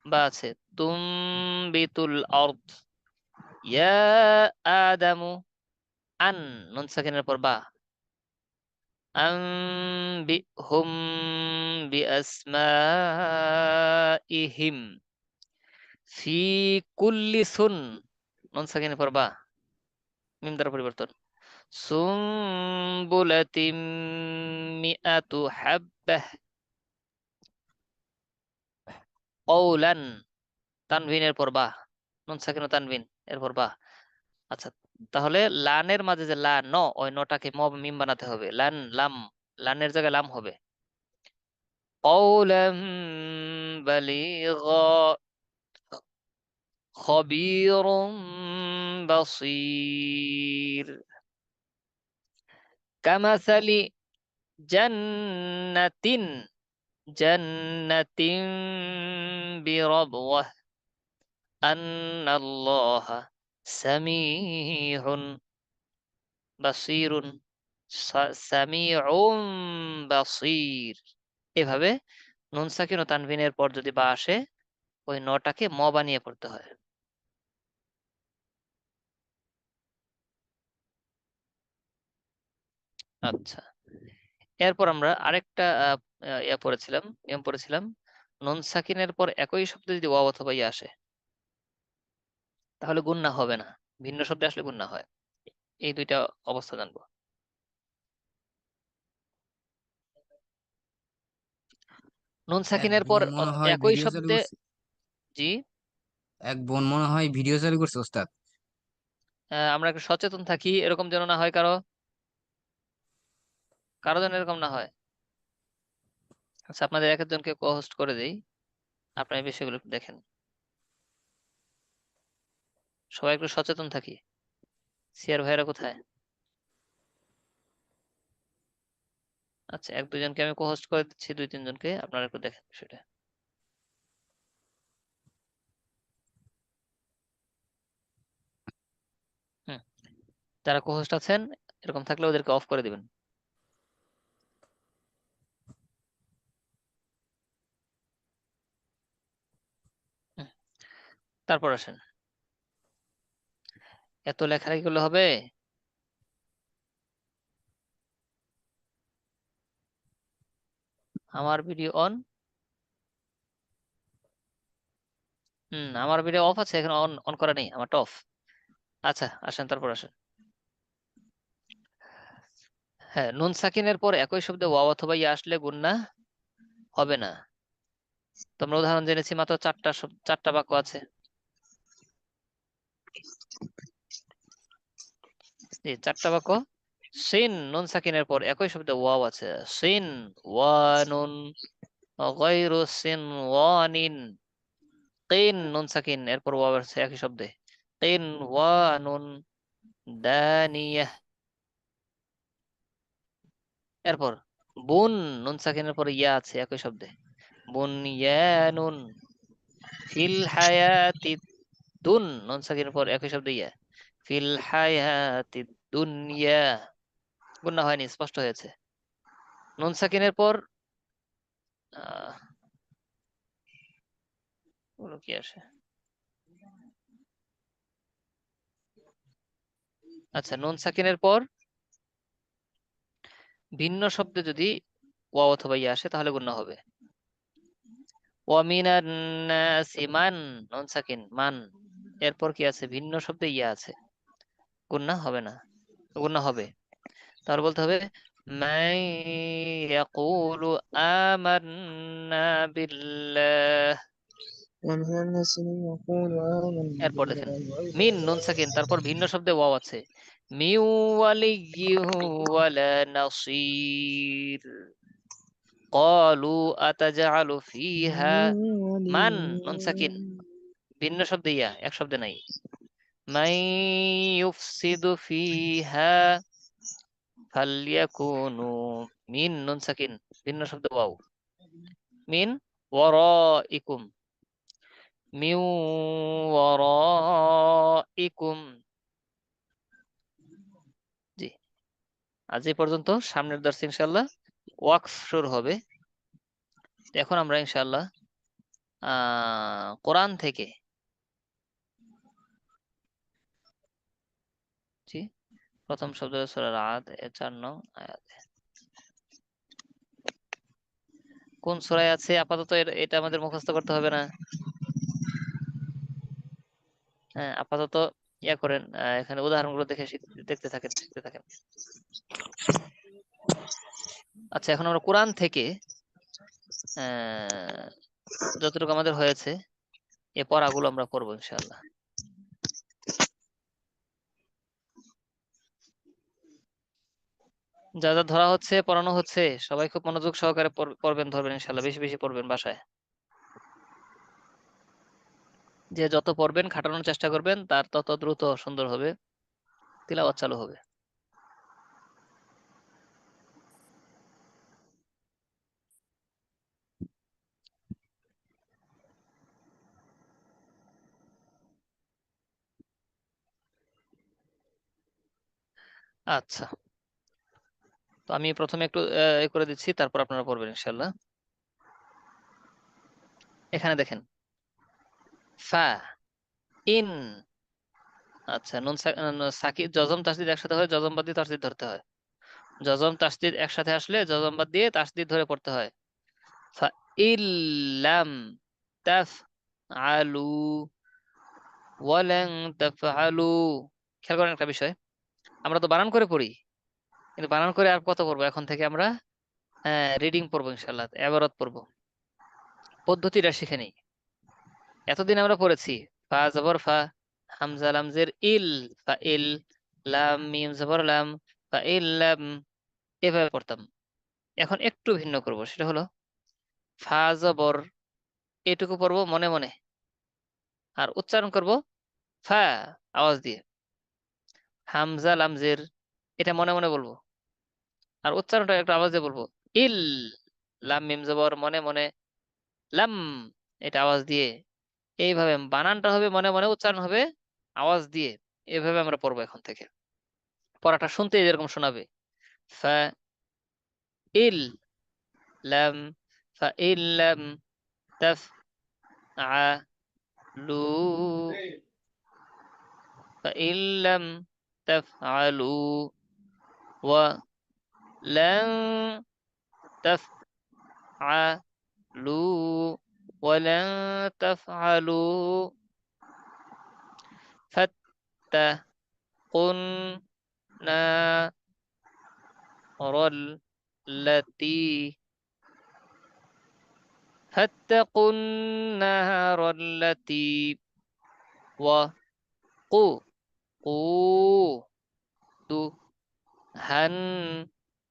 বা আছে। তুমবিতুল আরদ, ইয়া আদামু, আন, নুন সাকিনের পর বা, আনবিহুম বিআসমাইহিম ফি কুল্লি সুন, নুন সাকিনের পর বা, মিম দ্বারা পরিবর্তন। সুম্বুলাতিম মিআতু হাব্বাহ কওলান, তানভিনের পর বা, নুন সাকিন ও তানভিন এরপর বা। আচ্ছা, তাহলে লানের মাঝে যে লা ন, ওই নটাকে মিম বানাতে হবে। লান, লাম, লানের জায়গায় লাম হবে। কওলাম বালিগা খবীরুম বাসীর কামাসালি জান্নাতিন, জান্নাতিন বিরাবওয়াহ আন্নাল্লাহা সামিউন বাসীরুন, সামিউম বাসীর। এভাবে নুন সাকিন ও তানভিনের পর যদি বা আসে, ওই নটাকে ম বানিয়ে পড়তে হয়। আচ্ছা, এরপর আমরা আরেকটা নিয়ম পড়েছিলাম। নুন সাকিনের পর একই শব্দ যদি ওয়াও অথবা ইয়া আসে, তাহলে গুণনা হবে না, ভিন্ন শব্দে আসলে গুণনা হয়। এই দুইটা অবস্থা জানবো। নুন এক সাকিনের পর বোন মনে হয় একই ভিডিও চালু শব্দে, করছে। জি, এক বোন মনে হয় ভিডিও চালু করছে ওস্তাদ। আমরা একটু সচেতন থাকি, এরকম যেন না হয় কারো, কারো যেন এরকম না হয়। আচ্ছা, আপনাদের এক একজনকে কো-হোস্ট করে দেই, আপনার এই বিষয়গুলো একটু দেখেন। সবাই একটু সচেতন থাকি। সিয়ার ভাইরা কোথায়? আচ্ছা, এক দুজনকে আমি কো-হোস্ট করে দিচ্ছি, দুই তিনজনকে, আপনারা একটু দেখেন বিষয়টা। হুম, যারা কো-হোস্ট আছেন এরকম থাকলে ওদেরকে অফ করে দিবেন। হুম, তারপর আসেন। এত লেখালেখি করলে হবে? আমার ভিডিও অন, আমার ভিডিও অফ আছে, এখানে অন অন করা নেই, আমারটা অফ। আচ্ছা, আসেন, তারপর আসেন। হ্যাঁ, নুন সাকিনের পর একই শব্দে ওয়াও অথবা ইয়া আসলে গুণনা হবে না। তোমরা উদাহরণ জেনেছি, মাত্র চারটা বাক্য আছে। এই চারটা বাক্য। সিন, নুন সাকিনের পর একই শব্দে ওয়াও আছে। সিন ওয়ানুন গায়রু সিনওয়ানিন। কিন, নুন সাকিন, এরপর ওয়াও আছে একই শব্দে। কিন ওয়ানুন দানিয়াহ। এরপর বুন, নুন সাকিনের পর ইয়া আছে একই শব্দে। বুনয়ানুন। ফিল হায়াতি নুন সাকিনের পর একই শব্দে ইয়া। ফিল হায়াতি দুনিয়া। গুণা হয়নি, স্পষ্ট হয়েছে। নুন সাকিনের পর আহ ওগুলো কি আসে? আচ্ছা, নুন সাকিনের পর ভিন্ন শব্দে যদি ওয়াও অথবা ইয়া আসে তাহলে গুণনা হবে। ওয়ামিনান নাসি মান, নুন সাকিন মান, এরপর কি আছে? ভিন্ন শব্দে ইয়া আছে, গুণনা হবে না, গুণনা হবে। তাহলে বলতে হবে মান ইয়াকুলু আমান্না বিল্লাহ। ومن الناس من يقول آمنا এরপর দেখেন بالله মিন নুন সাকিন, তারপর ভিন্ন শব্দে ওয়াও আছে, মিউ ওয়ালিয়্যিহু ওয়ালা নাসির। ক্বালু আতাজআলু ফিহা, মান নুন সাকিন, ভিন্ন শব্দে ইয়া, এক শব্দে নাই। মান ইউফসিদু ফিহা ফালইয়াকুনু, মিন নুন সাকিন, ভিন্ন শব্দে ওয়াও, মিন ওয়ারাইকুম, মিন ওয়ারাইকুম। জি, আজ এই পর্যন্ত। সামনের দর্শে ইনশাআল্লাহ ওয়াকফ শুরু হবে। তো এখন আমরা ইনশাআল্লাহ কোরআন থেকে, জি, প্রথম শব্দ সূরা রাদ এর 4 নং আয়াত। কোন সূরায় আছে আপাতত এটা আমাদের মুখস্থ করতে হবে না। হ্যাঁ, আপাতত ইয়া করেন, এখানে উদাহরণগুলো দেখে দেখতে থাকেন, শিখতে থাকেন। আচ্ছা, এখন আমরা কোরআন থেকে যতটুকু আমাদের হয়েছে এ পড়াগুলো আমরা পড়বো ইনশাআল্লাহ। যা যা ধরা হচ্ছে, পড়ানো হচ্ছে, সবাই খুব মনোযোগ সহকারে পড়বেন, ধরবেন ইনশাআল্লাহ, বেশি বেশি পড়বেন বাসায়। যে যত পড়বেন, খাটানোর চেষ্টা করবেন, তার তত দ্রুত সুন্দর হবে, তিলাওয়াত চালু হবে। আচ্ছা, তো আমি প্রথমে একটু এ করে দিচ্ছি, তারপর আপনারা পড়বেন ইনশাআল্লাহ। এখানে দেখেন ফা, ইন। আচ্ছা, নুন সাকিন জজম তাসদিদ একসাথে হয়, জজম বাদ দিয়ে তাসদিদ ধরতে হয়। জজম তাসদিদ একসাথে আসলে জজম বাদ দিয়ে তাসদিদ ধরে পড়তে হয়। ফা ইল্লাম তাফ আলু ওয়ালান তাফআলু। খেয়াল করেন একটা বিষয়, আমরা তো বানান করে পড়ি, কিন্তু বানান করে আর কত পড়বো? এখন থেকে আমরা রিডিং পড়বো ইনশাআল্লাহ, এবারত পড়বো, পদ্ধতিটা শিখে নিই। এতদিন আমরা পড়েছি ফা জবর ফা, হামজা লাম জের ইল, ফা ইল, লাম মিম জবর লাম, ফা ইল্লাম, এভাবে পড়তাম। এখন একটু ভিন্ন করব, সেটা হলো ফা জবর এটুকু পড়বো মনে মনে, আর উচ্চারণ করব ফা আওয়াজ দিয়ে। হামজা লাম জের এটা মনে মনে বলবো, আর উচ্চারণটা একটু আওয়াজ দিয়ে বলবো। ইল, লাম মিম জবর মনে মনে, লাম এটা আওয়াজ দিয়ে। এইভাবে বানানটা হবে মনে মনে, উচ্চারণ হবে আওয়াজ দিয়ে। এভাবে আমরা পড়বো এখন থেকে। পড়াটা শুনতে এরকম শোনাবে, ফা ইল লাম, ফা ইল্লাম তাফ আলু, ফা ইল্লাম তাফ আলু ওয়া লান তাফ আলু ওয়ালান তাফ আলু ফাত্তাকুন নারল লাতি, فاتقوا النار التي وقودها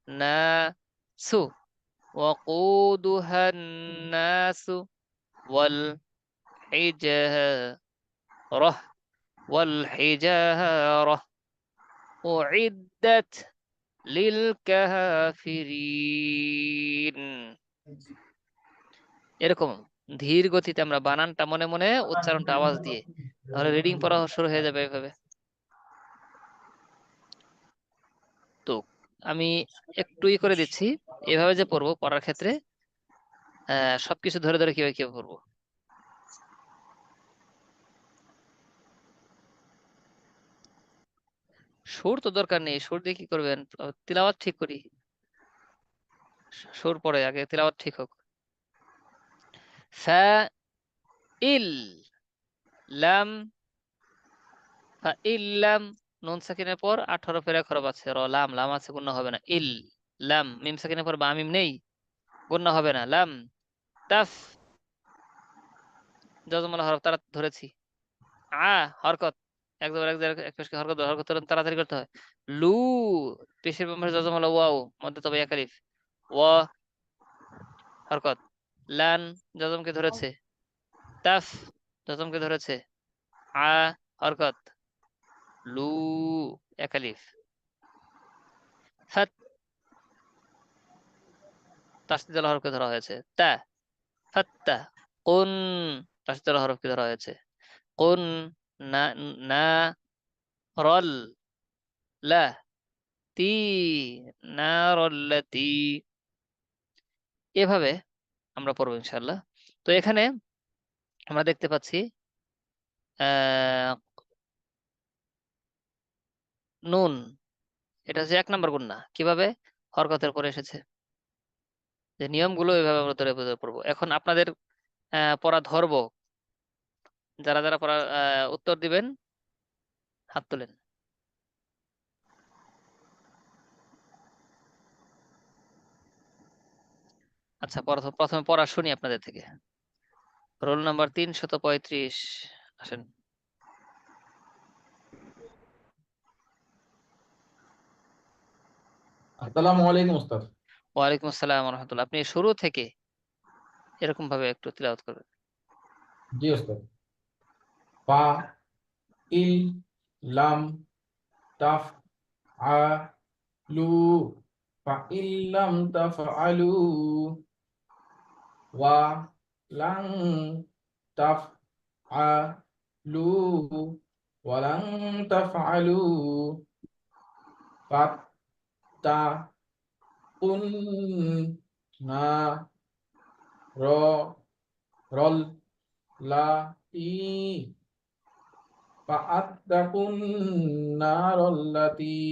الناس وقودها الناس والحجارة والحجارة أعدت للكافرين। এরকম ধীর গতিতে আমরা বানানটা মনে মনে, উচ্চারণটা আওয়াজ দিয়ে, তাহলে রিডিং পড়া শুরু হয়ে যাবে এভাবে। তো আমি একটু করে দিচ্ছি, এভাবে যে পড়বো, পড়ার ক্ষেত্রে সবকিছু ধরে ধরে কিভাবে কিভাবে পড়বো। সুর তো দরকার নেই, সুর দিয়ে কি করবেন? তিলাওয়াত ঠিক করি। সুর পরে আগে তিলাওয়াত ঠিক হোক। ফাইল লাম, ফাইল লাম, নুন সাকিনের পর 8 হরফের এক হরফ আছে র, লাম, লাম আছে গুণা হবে না। ইল লাম, মিম সাকিনের পর বা মিম নেই, গুণা হবে না। লাম তাফ, যজমলা হরফ তারা ধরেছি। হরকত, এক জবর এক জের এক পেশকে হরকত, হরকত তাড়াতাড়ি করতে হয়। লু, পেশের বাম পাশে যজমলা ওয়াও, মধ্যে তবে এক আলিফ। ওয়া হরকত। লান, যজমকে ধরেছে। তাফ, যজমকে ধরেছে। হরকত। লু, এক আলিফ। ফাত, তাসদীদ আল হরফকে ধরা হয়েছে। তা, ফাত্তা। কুন, তাসদীদ আল হরফকে ধরা হয়েছে। কুন, না, না, রল, লা, তি, নারল্লাতি। এভাবে আমরা পড়বো ইনশাআল্লাহ। তো এখানে আমরা দেখতে পাচ্ছি আহ নুন, এটা হচ্ছে 1 নম্বর গুণ না। কিভাবে? হরকতের পরে এসেছে। যে নিয়মগুলো এভাবে আমরা ধরে ধরে পড়বো। এখন আপনাদের পড়া ধরবো, যারা যারা পড়া উত্তর দিবেন হাত তোলেন। আচ্ছা, প্রথমে পড়া শুনি আপনাদের থেকে। রোল নাম্বার 335, আসেন। আসসালামু আলাইকুম ওস্তাদ। ওয়ালাইকুম আসসালাম ওয়া রাহমাতুল্লাহ। আপনি শুরু থেকে এরকম ভাবে একটু তিলাওয়াত করবেন। জি ওস্তাদ। ফা ইল লাম তাফ আ লু ফা ইল লাম তাফআলু ওয়া লাং তাফআলু ওয়া লাং তাফআলু ফাত্তাকুন না র রল লা ই فأتقوا النار التي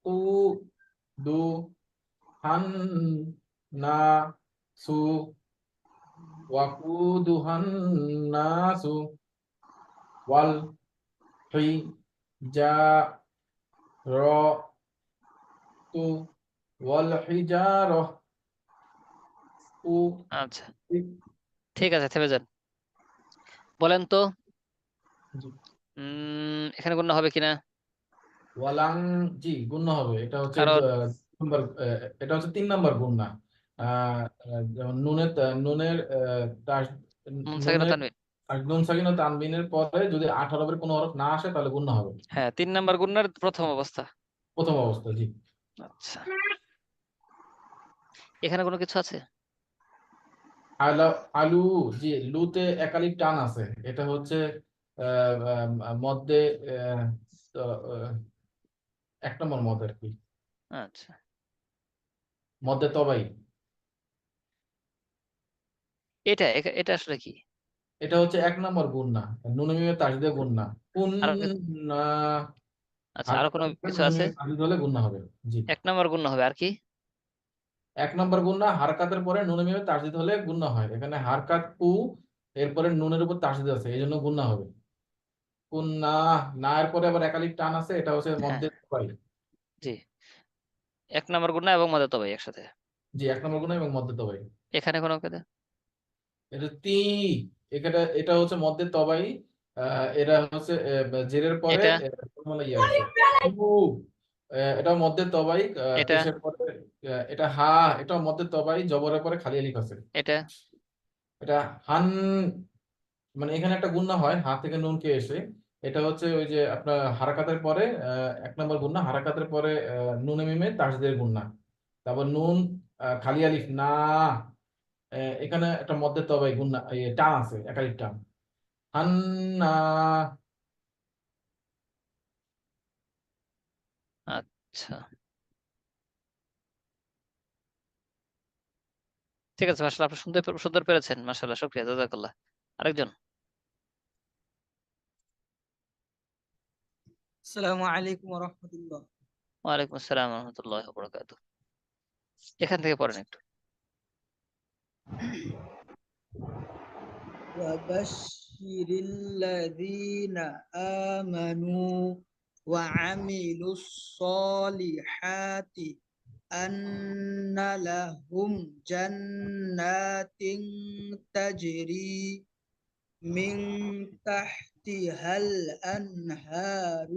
وقودها الناس وقودها الناس والحجارة والحجارة আচ্ছা, ঠিক আছে, থেমে যান। বলেন তো এখানে গুণ হবে কিনা? ওয়ালাং, জি গুণ হবে। এটা হচ্ছে কারণ নম্বর, এটা হচ্ছে 3 নম্বর গুণ না। যেমন নুনের নুনের নুন সাকিন ও নুনের তানবিন। নুন সাকিন ও তানবিনের পরে যদি 8 হরফের কোনো হরফ না আসে তাহলে গুণ হবে। হ্যাঁ, 3 নাম্বার গুণনার প্রথম অবস্থা। প্রথম অবস্থা, জি। আচ্ছা, এখানে কোনো কিছু আছে? আলু, আলু, জি লুতে একালিক টান আছে। এটা হচ্ছে মধ্যে আহ, তো, 1 নম্বর মদ আর কি, আচ্ছা, মধ্যে তবাই। এটা আসলে কি? এটা হচ্ছে 1 নম্বর গুণ না, নুন মিমে তাসদীদে গুণ না। গুণ আর না, আচ্ছা, আরো কোনো হারকাতের পরে কিছু নুন আছে? মিমে তাসদীদ হলে গুণ হবে। জি, 1 নাম্বার গুণ হবে। আর কি? 1 নম্বর গুণ না, হারকাতের পরে নুন মিমে তাসদীদ হলে গুণ হয়। এখানে হারকাত কু, এরপরে নুনের উপর তাসদীদ আছে, এই জন্য গুণ হবে। গুণ না, না এর পরে আবার একালিক টান আছে, এটা হচ্ছে হ্যাঁ, মধ্যে তবাই। জি, 1 নাম্বার গুণ এবং মধ্যে তবে একসাথে। জি, 1 নম্বর গুণ এবং মধ্যে তবাই। এখানে কোনো কথা? এটা এখানে এটা হচ্ছে মধ্যে তবাই। এটা হচ্ছে জেরের পরে এটা মানে ইয়ে আছে। উ, এটা মধ্যে তবাই, এটা পেশের পরে এটা হা, এটা মধ্যে তবাই, জবরের পরে খালি আলিফ আছে। এটা এটা হান, মানে এখানে একটা গুণনা হয় হা থেকে নুন কে এসে। এটা হচ্ছে ওই যে আপনার হারাকাতের পরে 1 নম্বর গুণনা, হারাকাতের পরে নুনে মিমে তাসদীদের গুণনা। তারপর নুন খালি আলিফ না, এখানে একটা মধ্যে তবাই গুণনা টান আছে, একালিফ টান। হান্না, আচ্ছা, ঠিক আছে, মাশাআল্লাহ, আপনি সুন্দর সুন্দর পেরেছেন, মাশাআল্লাহ, শুকরিয়া, জাযাকাল্লাহ। আরেকজন। আসসালামু আলাইকুম ওয়া রাহমাতুল্লাহ। ওয়ালাইকুম আসসালাম ওয়া রাহমাতুল্লাহি ওয়া বারাকাতুহু। এখান থেকে পড়েন একটু। وبشر الذين آمنوا وعملوا الصالحات أن لهم جنات تجري من تحتها الأنهار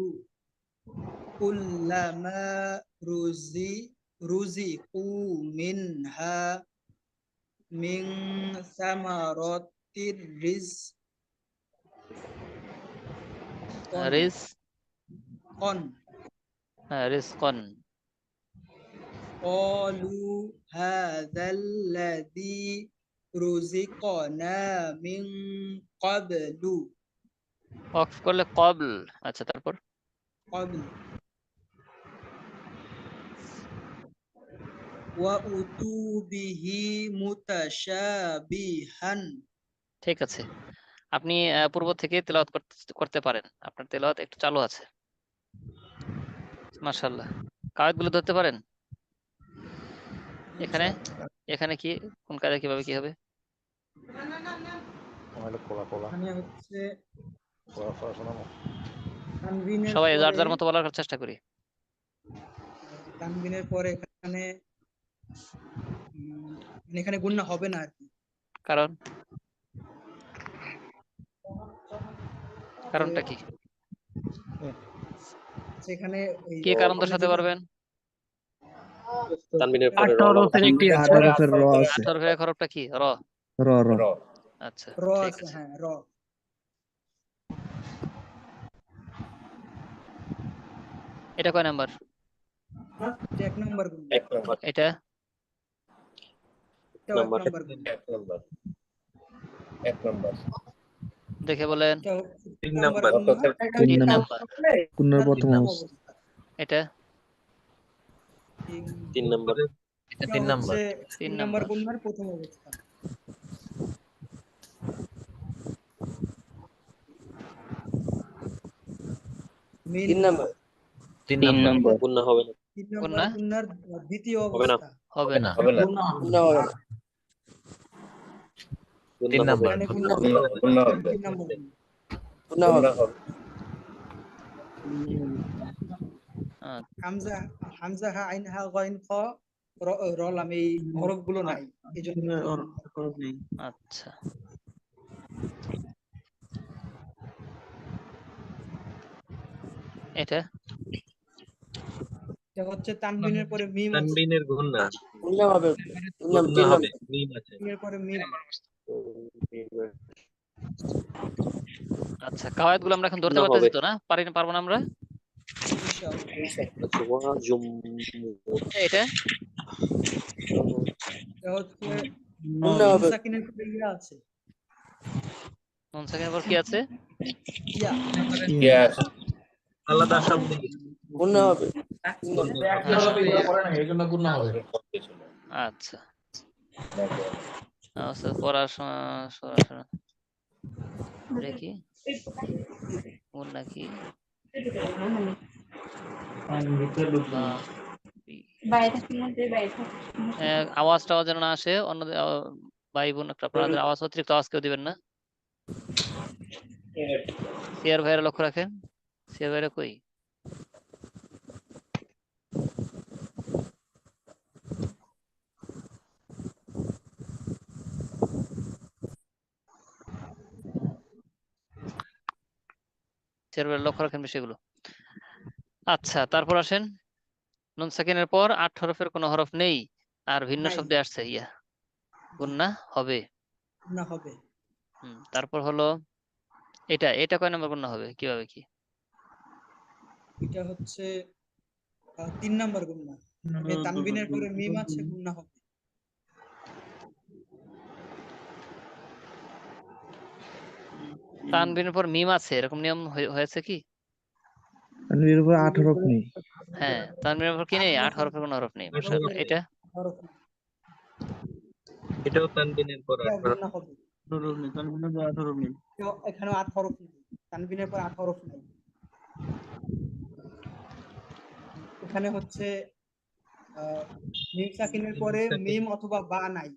كلما رزقوا منها من ثمرات الرزق রিজকন قالوا هذا الذي رزقنا من قبل ওয়াকফ করলে কবল। আচ্ছা, তারপর قبل وأتوا به متشابها ঠিক আছে। আপনি পূর্ব থেকে তেলাওয়াত করতে পারেন, আপনার তেলাওয়াত একটু চালু আছে। মাশাআল্লাহ। কায়েদগুলো ধরতে পারেন? এখানে এখানে কি কোন কাজে কিভাবে কি হবে? এখানে হচ্ছে তানবিনের সবাই যার পরে যার মতো বলার চেষ্টা করি। তানবিনের পরে এখানে এখানে গুণনা হবে না আর কি। কারণ কারণটা কি? সেখানে কি কারণ দর্শাতে পারবেন? তানবিনের পরে র 18 হরফের একটি আছে। 18 হরফের র আছে। 18 এর হরফটা কি? র। র র আচ্ছা, র ঠিক আছে, আছে। হ্যাঁ র। এটা কয় নাম্বার? এটা 1 নাম্বার গুণ। 1 নাম্বার এটা এটাও 1 নাম্বার গুণ। 1 নাম্বার 1 নাম্বার দেখে বলেন। এটাও 3 1 নাম্বার গুণ। এটা 3 হচ্ছে নাম্বার। কুন্নার প্রথম প্রথম অবস্থা। অবস্থা। এটা 3 নাম্বার এটা 3 নাম্বার। 3 3 number number. গুণনার প্রথম অবস্থা। মিন 3 নাম্বার 3 নাম্বার গুন্না হবে না 3 গুণনা নাম্বার গুণনার দ্বিতীয় হবে না। অবস্থা। হবে না। হবে না গুণনা হবে গুন্না হবে না 3 নাম্বার এখানে গুণনা গুন্না হবে 3 নাম্বার গুণ। গুন্না হবে হামজা হামজা হা আইন হা গাইন খ র লাম এই হরফগুলো নাই, এইজন্য হরফ নেই। আচ্ছা, এটা এটা হচ্ছে তানবিনের পরে মিম আছে। তানবিনের গুন্না গুন্না হবে গুন্না হবে মিম আছে এর পরে মিম। আচ্ছা, কাওয়ায়েদগুলো আমরা এখন ধরতে পারতেছি তো না? পারবো না আমরা? ইনশাআল্লাহ। আচ্ছা ওয়া জুম এটা এটা হচ্ছে গুন্না হবে সাকিনের পরে ইয়া আছে। নুন সাকিনের পর কি আছে? ইয়া। ইয়েস আলাদা শব্দ গুন্না হবে একই হরফে ইয়া পড়ে না, এইজন্য গুণনা হবে। আচ্ছা, আচ্ছা, পড়ার সময় দেখি কোন নাকি আওয়াজটা যেন না আসে, অন্যদের ভাই বোন আপনাদের আওয়াজ অতিরিক্ত আওয়াজ কেউ দিবেন না। সিয়ার ভাইয়েরা লক্ষ্য রাখেন। সিয়ার ভাইয়েরা কই? সিয়ার ভাইয়েরা লক্ষ্য রাখেন বিষয়গুলো। আচ্ছা, তারপর আসেন। নুন সাকিনের পর 8 হরফের কোনো হরফ নেই, আর ভিন্ন নাই। শব্দে আসছে ইয়া, গুন্না হবে। গুণনা হবে। তারপর হলো এটা কয় নাম্বার গুন্না হবে, কিভাবে কি? এটা হচ্ছে 3 নাম্বার গুণনা। তানবিনের পরে মিম আছে, গুণনা হবে। তানবিনের পর মিম আছে, এরকম নিয়ম হয়েছে কি? তানবিনের উপর 8 হরফ নেই। হ্যাঁ, তানবিনের পর কি নেই? 8 হরফের কোনো হরফ নেই। মাশাআল্লাহ। এটা হরফ নেই। এটাও তানবিনের পর এটা 8 গুণনা হবে। তানবিনের পর 8 হরফ নেই। এখানেও 8 হরফ নেই। তানবিনের পর 8 হরফ নেই। এখানে হচ্ছে আহ, মিম সাকিনের পরে মিম অথবা বা নাই,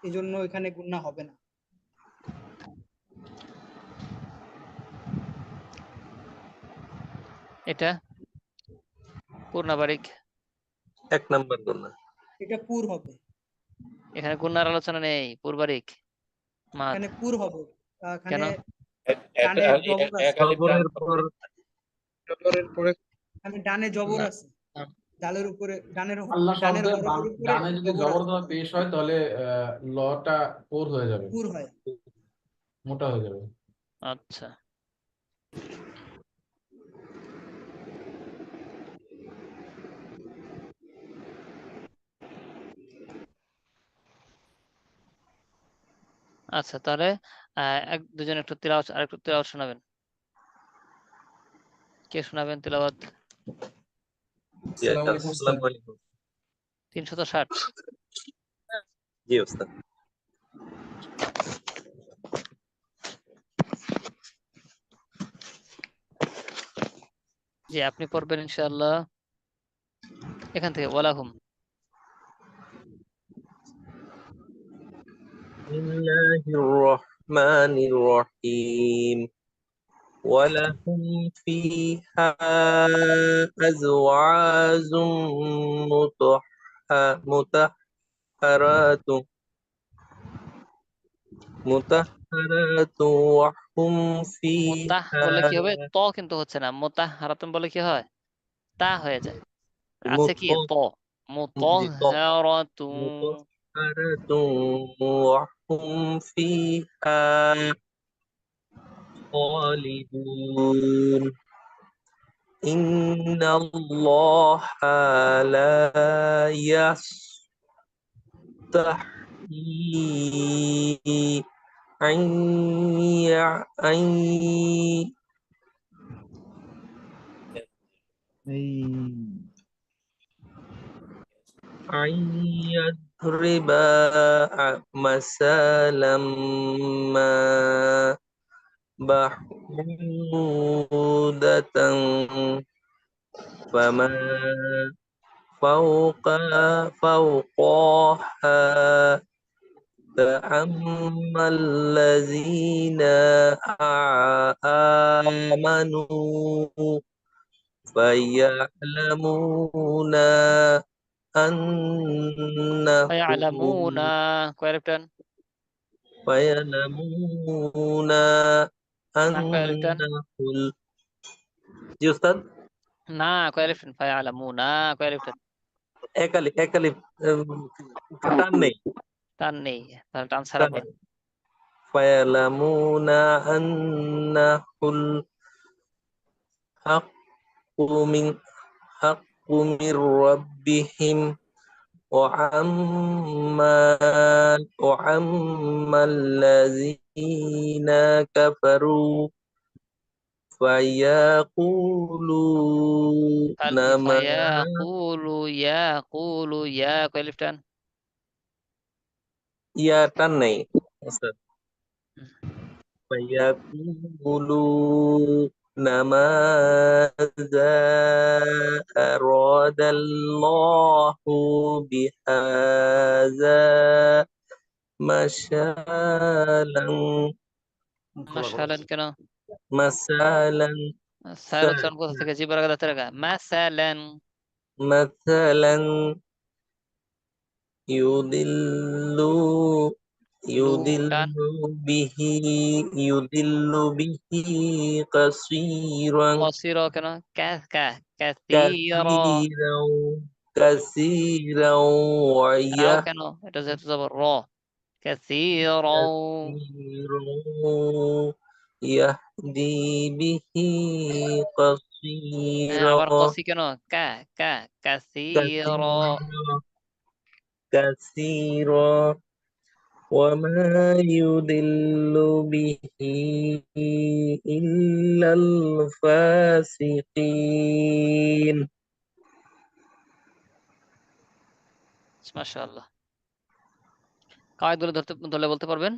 এজন্য এখানে গুণনা হবে না। এটা পূর্ণবারিক, 1 নাম্বার গুণা। এটা পুর হবে, এখানে গুণার আলোচনা নেই, পূর্বারিক মাদ। এখানে পুর হবে। কেন? এখানে ডানে জবর আছে, জবরের পর এখানে ডানে জবর আছে, ডালের উপরে ডানের আল্লাহ ডানের শব্দে হরফের উপরে ডানে যদি জবর আছে, জবরদলা পেশ হয় তাহলে লটা পোর হয়ে যাবে, পুর হয়। মোটা হয়ে যাবে। আচ্ছা, আচ্ছা তাহলে এক দুজন একটু তিলাওয়াত, আর একটু তিলাওয়াত শোনাবেন। কে শোনাবেন তিলাওয়াত? জি, আসসালামু আলাইকুম উস্তাদ। আসসালামু আলাইকুম। 360। জি উস্তাদ। জি, আপনি পড়বেন ইনশাআল্লাহ এখান থেকে ওয়ালাহুম। বিসমিল্লাহির রহমানির রহিম। ولهم فيها أزواج مطهرات وهم মুতাহ فيها বললে কি হবে? ত কিন্তু হচ্ছে না। মুতাহ হারাতুন বলে কি হয়? তা হয়ে যায়। আছে কি ত? মুতাহহারাতুন। مطهرة وهم فيها خالدون إن الله لا يستحيي أن يضرب مثلا ما بعودة فما فوقها فأما الذين آمنوا فيعلمون أنه ফায়ালামুনা কয়েকটান فيعلمون না কয়েকটান أنه জি উস্তাদ, না কয়েকটান ফায়ালামুনা কয়েকটান একালিপ টান নেই, টান নেই, তাহলে টান ছাড়া টান নেই। পড়েন। فيعلمون أنه الحق من ربهم وعما الذين كفروا فيقولون ফায়াকুলু ইয়া কয়েকটান ইয়া টান নাই উস্তাদ। فيقولون ماذا أراد الله بهذا مثلا মাশাআলান কেন? مثلا স্যার উচ্চারণ কোথা থেকে? জিবার আগে দাঁতের আগা। মাসালান। مثلا يضل টান به يضل به كثيرا কসির কেন? কাসির كثيرا كثيرا রাও কেন? এটা যেহেতু জবর র। কাসির كثيرا يهدي به আবার قصيرا কসি কেন? কা কা কাসির كثيرا وما يضل به إلا الفاسقين মাশাআল্লাহ। কাওয়াইদ গুলো ধরলে বলতে পারবেন?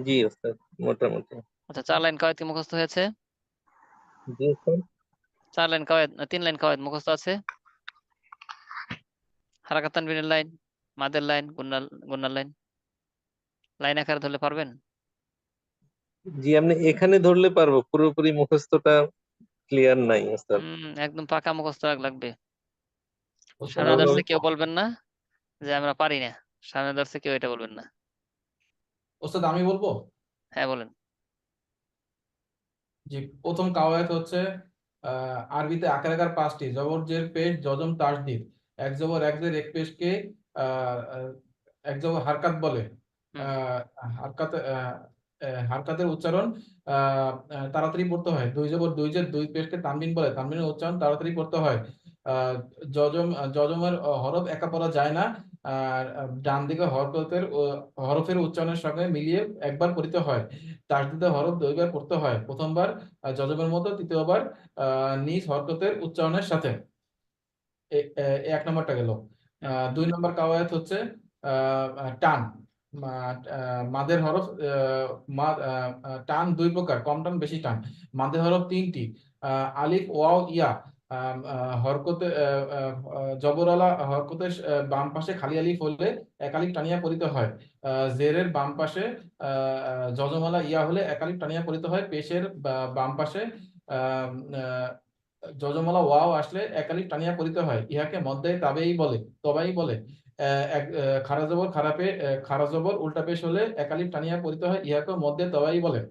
জি ওস্তাদ, মোটামুটি। আচ্ছা, 4 লাইন কাওয়াইদ কি মুখস্থ হয়েছে? জি ওস্তাদ। 4 লাইন কাওয়াইদ না 3 লাইন কাওয়াইদ মুখস্থ আছে? হারাকাত তানবিনের লাইন, মাদের লাইন, গুন্নার লাইন, লাইন আকারে ধরলে পারবেন? জি, আপনি এখানে ধরলে পারবো, পুরোপুরি মুখস্থটা ক্লিয়ার নাই ওস্তাদ। একদম পাকা মুখস্থ লাগবে। ওস্তাদ সামনে আমি দর্শে বল- কেউ বলবেন না যে আমরা পারি না, সামনে দর্শে কেউ এটা বলবেন না। ওস্তাদ আমি বলবো। হ্যাঁ বলেন। জি, প্রথম কাওয়ায়েত হচ্ছে আরবিতে আকার 5টি, জবর জের পেশ জজম তাসদিদ, এক জবর এক জের এক পেশকে আহ, আহ, এক জবর হারকাত বলে। হুম। আহ, হারকাত হারকাতের উচ্চারণ তাড়াতাড়ি পড়তে হয়। দুই জবর দুই জের দুই পেশকে তানবিন বলে, তানবিনের উচ্চারণ তাড়াতাড়ি পড়তে হয়। আহ, জজমের হরফ একা পড়া যায় না। আর ডান দিকে হরফের উচ্চারণের সঙ্গে মিলিয়ে একবার পড়িতে হয়। তাসদিদের হরফ দুইবার পড়তে হয়, প্রথমবার যজমের মতো, তৃতীয়বার নিজ হরকতের উচ্চারণের সাথে। এক নম্বরটা গেল। দুই নম্বর কাওয়ায়াত হচ্ছে টান। মাদের হরফ টান দুই প্রকার, কম টান বেশি টান। মাদের হরফ 3টি, আলিফ ওয়াও ইয়া। হরকতে জবরওয়ালা হরকতের বাম পাশে খালি আলিফ হলে এক আলিফ টানিয়া পড়িতে হয়। জেরের বাম পাশে যজমালা ইয়া হলে এক আলিফ টানিয়া পড়িতে হয়। পেশের বাম পাশে আহ আহ, যজমালা ওয়াও আসলে এক আলিফ টানিয়া পড়িতে হয়। ইহাকে মধ্যে তবাই বলে। খারা জবর খারা জবর উল্টা পেশ হলে এক আলিফ টানিয়া পড়িতে হয়। ইহাকে মধ্যে তবাই বলে।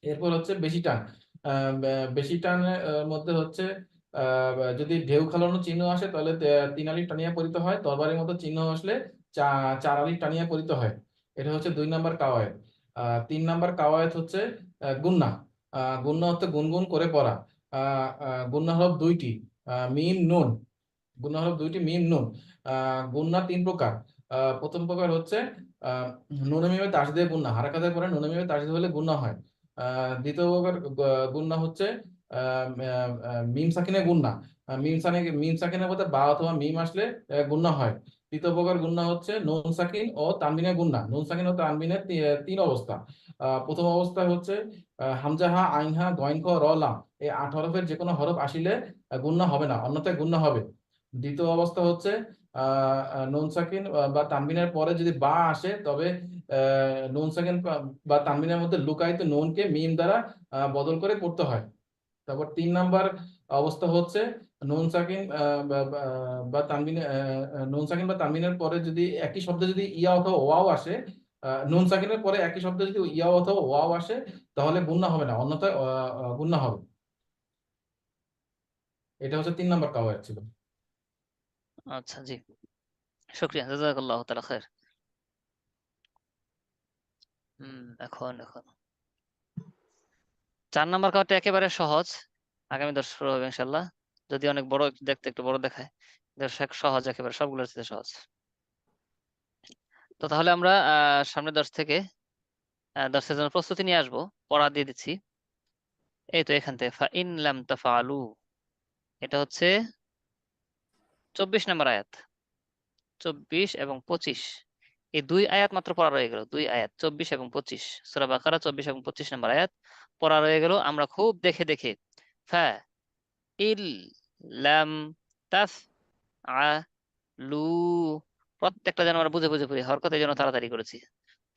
এরপর হচ্ছে বেশি টান। বেশি টানের মধ্যে হচ্ছে যদি ঢেউ খেলানো চিহ্ন আসে তাহলে 3 আলিফ টানিয়া পড়িতে হয়। তরবারির মতো চিহ্ন আসলে 4 আলিফ টানিয়া পড়িতে হয়। এটা হচ্ছে 2 নম্বর কাওয়ায়েত। 3 নম্বর কাওয়ায়েত হচ্ছে গুন্না। গুন্না হচ্ছে গুনগুন করে পড়া। গুন্না হরফ 2টি, মিম নুন। গুন্না হরফ 2টি, মিম নুন। গুন্না 3 প্রকার। প্রথম প্রকার হচ্ছে নুনে মিমে তাসদিদে গুন্না, হারাকাতের পরে নুনে মিমে তাসদিদ হলে গুন্না হয়। দ্বিতীয় প্রকার গুন্না হচ্ছে মিম সাকিনে গুন্না। মিম সাকিনের মধ্যে বা অথবা মিম আসলে গুন্না হয়। তৃতীয় প্রকার গুন্না হচ্ছে নুন সাকিন ও তানবিনে গুন্না। নুন সাকিন ও তানবিনের 3 অবস্থা। প্রথম অবস্থা হচ্ছে হামজাহা আইনহা গয়ন খ র লাম, এই 8 হরফের যে কোনো হরফ আসিলে গুন্না হবে না, অন্যথায় গুন্না হবে। দ্বিতীয় অবস্থা হচ্ছে নুন সাকিন বা তানবিনের পরে যদি বা আসে তবে নুন সাকিন বা তানবিনের মধ্যে লুকায়িত নুনকে মিম দ্বারা বদল করে পড়তে হয়। তারপর 3 নম্বর অবস্থা হচ্ছে নুন সাকিন বা তানবিনে নুন সাকিন বা তানবিনের পরে যদি একই শব্দে যদি ইয়া অথবা ওয়াও আসে, নুন সাকিনের পরে একই শব্দে যদি ইয়া অথবা ওয়াও আসে তাহলে গুন্না হবে না, অন্যথায় গুন্না হবে। এটা হচ্ছে 3 নম্বর কাওয়ায়েত ছিল। আচ্ছা জি, শুকরিয়া, জাযাকাল্লাহু তাআলা খায়ের। এখন 4 নাম্বার কাওয়াটা একেবারে সহজ, আগামী দর্শ শুরু হবে ইনশাআল্লাহ। যদি অনেক বড় দেখতে একটু বড় দেখায়, দর্শক সহজ, একেবারে সবগুলোর চেয়ে সহজ। তো তাহলে আমরা সামনের দর্শ থেকে দর্শের জন্য প্রস্তুতি নিয়ে আসবো, পড়া দিয়ে দিচ্ছি। এই তো এখান থেকে ফাইন লাম তাফআলু, এটা হচ্ছে 24 নম্বর আয়াত। 24 এবং 25, এই 2 আয়াত মাত্র পড়া রয়ে গেল। 2 আয়াত 24 এবং 25, সূরা বাকারা 24 এবং 25 নম্বর আয়াত পড়া রয়ে গেল। আমরা খুব দেখে দেখে ফা ইল লাম তাফ আ লু, প্রত্যেকটা যেন আমরা বুঝে বুঝে পড়ি, হরকতে যেন তাড়াতাড়ি করেছি।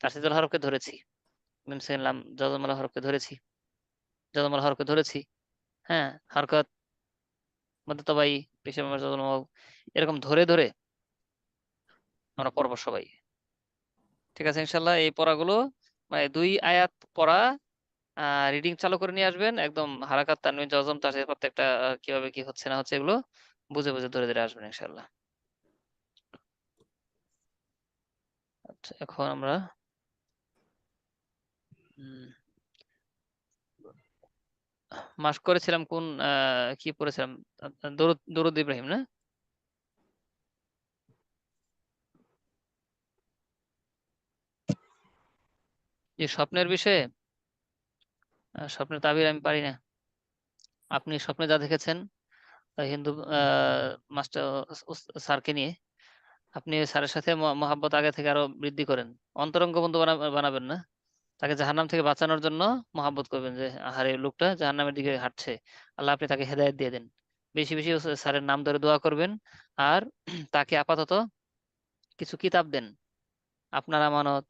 তাসদীদুল হরফকে ধরেছি, মিম সিন লাম জজমালা হরফকে ধরেছি, জজমালা হরফকে ধরেছি। হ্যাঁ, হরকত মধ্যে তবাই পেশে এরকম ধরে ধরে আমরা পড়বো সবাই। ঠিক আছে ইনশাল্লাহ। এই পড়াগুলো মানে 2 আয়াত পড়া রিডিং চালু করে নিয়ে আসবেন, একদম হারাকাত তানবিন জজম তাসদীদ প্রত্যেকটা কিভাবে কি হচ্ছে না হচ্ছে এগুলো বুঝে বুঝে ধরে ধরে আসবেন ইনশাল্লাহ। আচ্ছা, এখন আমরা মাস করেছিলাম কোন কি পড়েছিলাম, দরুদ দরুদ ইব্রাহিম না? যে স্বপ্নের বিষয়ে, স্বপ্নের তাবির আমি পারি না। আপনি স্বপ্নে যা দেখেছেন হিন্দু মাস্টার স্যারকে নিয়ে, আপনি স্যারের সাথে মহাব্বত আগে থেকে আরো বৃদ্ধি করেন। অন্তরঙ্গ বন্ধু বানাবেন না, তাকে জাহান্নাম থেকে বাঁচানোর জন্য মহাব্বত করবেন যে আহারে লোকটা জাহান্নামের দিকে হাঁটছে, আল্লাহ আপনি তাকে হেদায়েত দিয়ে দেন। বেশি বেশি স্যারের নাম ধরে দোয়া করবেন, আর তাকে আপাতত কিছু কিতাব দেন, আপনার আমানত,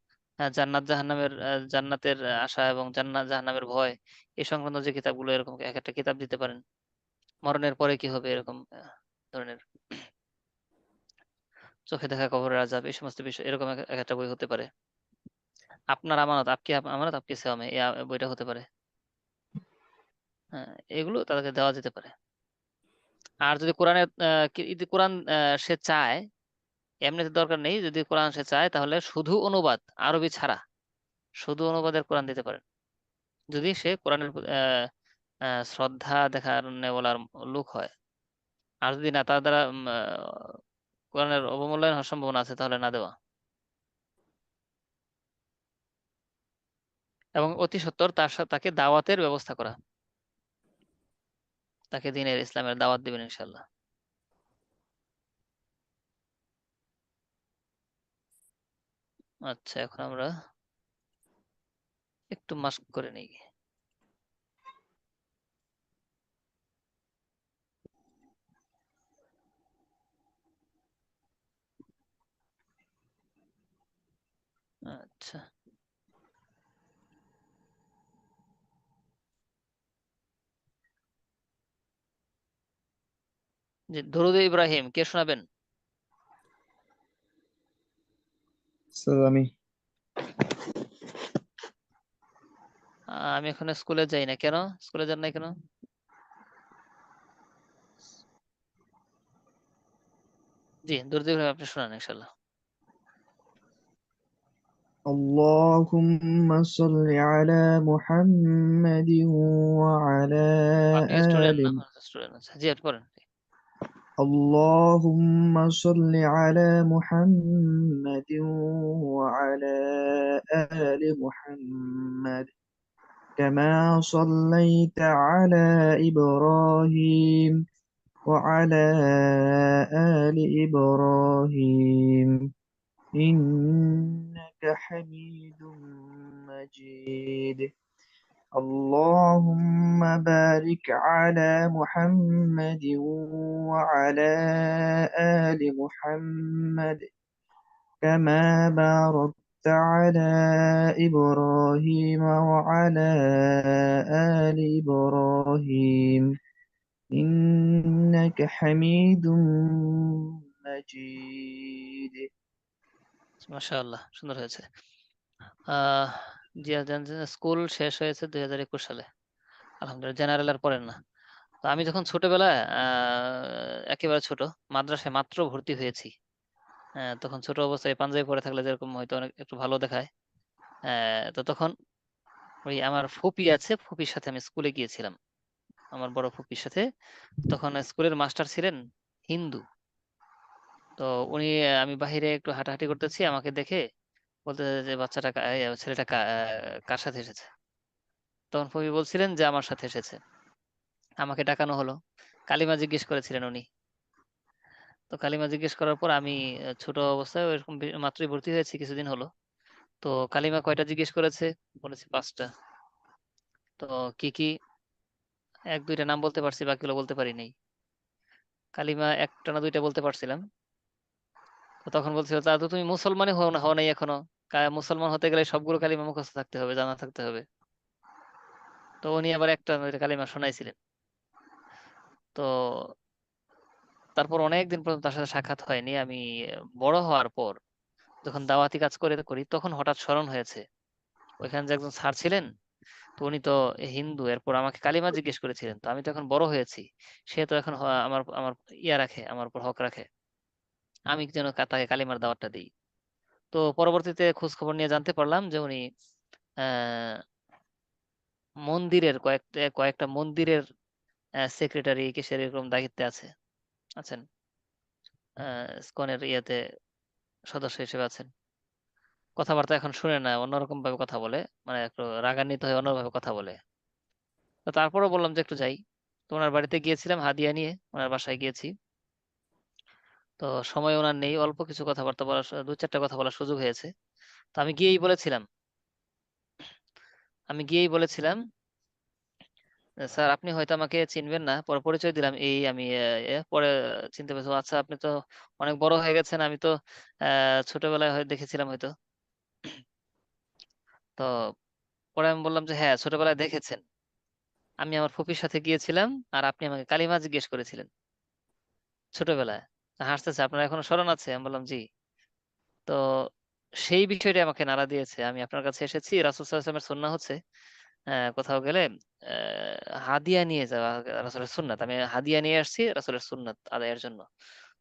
জান্নাত জাহান্নামের, জান্নাতের আশা এবং জান্নাত জাহান্নামের ভয়, এই সংক্রান্ত যে কিতাবগুলো, এরকম এক একটা কিতাব দিতে পারেন। মরণের পরে কি হবে, এরকম ধরনের, চোখে দেখা কবরের আযাব, এই সমস্ত বিষয়, এরকম এক একটা বই হতে পারে। আপনার আমানত, আপকি আমানত আপকি সেওয়ামে, এই বইটা হতে পারে। হ্যাঁ, এগুলো তাদেরকে দেওয়া যেতে পারে। আর যদি কোরআনের যদি কোরআন সে চায়, এমনিতে দরকার নেই, যদি কোরআন সে চায় তাহলে শুধু অনুবাদ, আরবি ছাড়া শুধু অনুবাদের কোরআন দিতে পারেন, যদি সে কোরআনের শ্রদ্ধা দেখানেওয়ালার লোক হয়। আর যদি না, তার দ্বারা কোরআনের অবমূল্যায়ন হওয়ার সম্ভাবনা আছে, তাহলে না দেওয়া। এবং অতি সত্বর তার সাথে তাকে দাওয়াতের ব্যবস্থা করা, তাকে দ্বীনের ইসলামের দাওয়াত দিবেন ইনশাল্লাহ। আচ্ছা, এখন আমরা একটু মাস্ক করে নিই। আচ্ছা, যে দরুদ ইব্রাহিম কে শোনাবেন? আমি আমি এখন স্কুলে যাই না। কেন স্কুলে যান না কেন? জি, দরুদ ইব্রাহিম আপনি শোনান ইনশাল্লাহ। اللهم صل على محمد وعلى আপনি স্টুডেন্ট آل না? স্টুডেন্ট, আচ্ছা, জি আপনি পড়েন। اللهم صل على محمد وعلى آل محمد كما صليت على إبراهيم وعلى آل إبراهيم إنك حميد مجيد اللهم بارك على محمد وعلى آل محمد كما باركت على إبراهيم وعلى آل إبراهيم إنك حميد مجيد মাশাআল্লাহ, সুন্দর হয়েছে। জি, স্কুল শেষ হয়েছে 2021 সালে, আলহামদুলিল্লাহ। জেনারেল আর পড়েন না? তো আমি যখন ছোটবেলায় একেবারে ছোট মাদ্রাসায় মাত্র ভর্তি হয়েছি, তখন ছোট অবস্থায় পাঞ্জাবি পরে থাকলে যেরকম হয়তো অনেক একটু ভালো দেখায়, তো তখন ওই আমার ফুপি আছে, ফুপির সাথে আমি স্কুলে গিয়েছিলাম, আমার বড় ফুপির সাথে। তখন স্কুলের মাস্টার ছিলেন হিন্দু। তো উনি, আমি বাহিরে একটু হাঁটাহাঁটি করতেছি, আমাকে দেখে বলতে যে বাচ্চাটা ছেলেটা কার সাথে এসেছে। তখন ফুপি বলছিলেন যে আমার সাথে এসেছে। আমাকে ডাকানো হলো, কালিমা জিজ্ঞেস করেছিলেন উনি। তো কালিমা জিজ্ঞেস করার পর আমি ছোট অবস্থায় এরকম মাত্রই ভর্তি হয়েছি, কিছুদিন হলো। তো কালিমা কয়টা জিজ্ঞেস করেছে, বলেছি 5টা। তো কি কি, 1-2টা নাম বলতে পারছি, বাকিগুলো বলতে পারি নাই। কালিমা একটা না 2টা বলতে পারছিলাম। তো তখন বলছিল, তা তো তুমি মুসলমানই হও নাই এখনো, মুসলমান হতে গেলে সবগুলো কালিমা মুখস্থ থাকতে হবে, জানা থাকতে হবে। তো উনি আবার একটা 2টা কালিমা শোনাইছিলেন। তো তারপর অনেকদিন পর্যন্ত তার সাথে সাক্ষাৎ হয়নি। আমি বড় হওয়ার পর যখন দাওয়াতি কাজ করি, তখন হঠাৎ স্মরণ হয়েছে ওইখানে যে একজন স্যার ছিলেন, তো উনি তো হিন্দু, এরপর আমাকে কালিমা জিজ্ঞেস করেছিলেন। তো আমি তো এখন বড় হয়েছি, সে তো এখন আমার আমার ইয়া রাখে, আমার উপর হক রাখে, আমি যেন তাকে কালিমার দাওয়াতটা দিই। তো পরবর্তীতে খোঁজ খবর নিয়ে জানতে পারলাম যে উনি আহ মন্দিরের কয়েকটা মন্দিরের সেক্রেটারি কিসের এরকম দায়িত্বে আছেন, ইসকনের ইয়েতে সদস্য হিসেবে আছেন। কথাবার্তা এখন শুনে না, অন্যরকম ভাবে কথা বলে, মানে একটু রাগান্বিত হয়ে অন্যভাবে কথা বলে। তো তারপরেও বললাম যে একটু যাই। তো ওনার বাড়িতে গিয়েছিলাম হাদিয়া নিয়ে, ওনার বাসায় গিয়েছি। তো সময় ওনার নেই, অল্প কিছু কথাবার্তা বলার 2-4টা কথা বলার সুযোগ হয়েছে। তো আমি গিয়েই বলেছিলাম স্যার আপনি হয়তো আমাকে চিনবেন না, পরে পরিচয় দিলাম এই আমি পরে চিনতে পেরেছি, ও আচ্ছা আপনি তো অনেক বড় হয়ে গেছেন, আমি তো ছোটবেলায় হয়তো দেখেছিলাম হয়তো। তো পরে আমি বললাম যে হ্যাঁ ছোটবেলায় দেখেছেন, আমি আমার ফুপির সাথে গিয়েছিলাম আর আপনি আমাকে কালিমা জিজ্ঞেস করেছিলেন ছোটবেলায়। হাসতেছে, আপনার এখনো স্মরণ আছে? আমি বললাম জি। তো সেই বিষয়টা আমাকে নাড়া দিয়েছে, আমি আপনার কাছে এসেছি। রাসূল সাল্লাল্লাহু আলাইহি ওয়াসাল্লামের সুন্নাহ হচ্ছে কোথাও গেলে হাদিয়া নিয়ে যাওয়া রাসূলের সুন্নাত। আমি হাদিয়া নিয়ে আসছি রাসূলের সুন্নাত আদায়ের জন্য,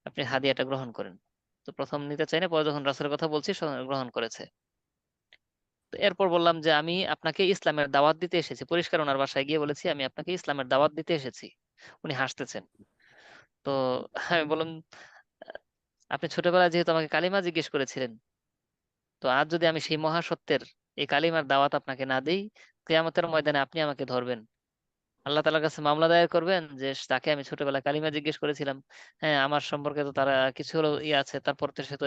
আপনি হাদিয়াটা গ্রহণ করেন। তো প্রথম নিতে চাই না, পরে যখন রাসূলের কথা বলছি গ্রহণ করেছে। তো এরপর বললাম যে আমি আপনাকে ইসলামের দাওয়াত দিতে এসেছি, পরিষ্কার ওনার বাসায় গিয়ে বলেছি আমি আপনাকে ইসলামের দাওয়াত দিতে এসেছি। উনি হাসতেছেন। তো আমি বললাম আহ, আপনি ছোটবেলায় যেহেতু আমাকে কালিমা জিজ্ঞেস করেছিলেন, তো আজ যদি আমি সেই মহাসত্যের এই কালিমার দাওয়াত আপনাকে না দেই, কিয়ামতের ময়দানে আপনি আমাকে ধরবেন, আল্লাহ তাআলার কাছে মামলা দায়ের করবেন যে তাকে আমি ছোটবেলায় কালিমা জিজ্ঞেস করেছিলাম। হ্যাঁ আমার সম্পর্কে তো তারা কিছু হলো আছে, তারপর তো সে তো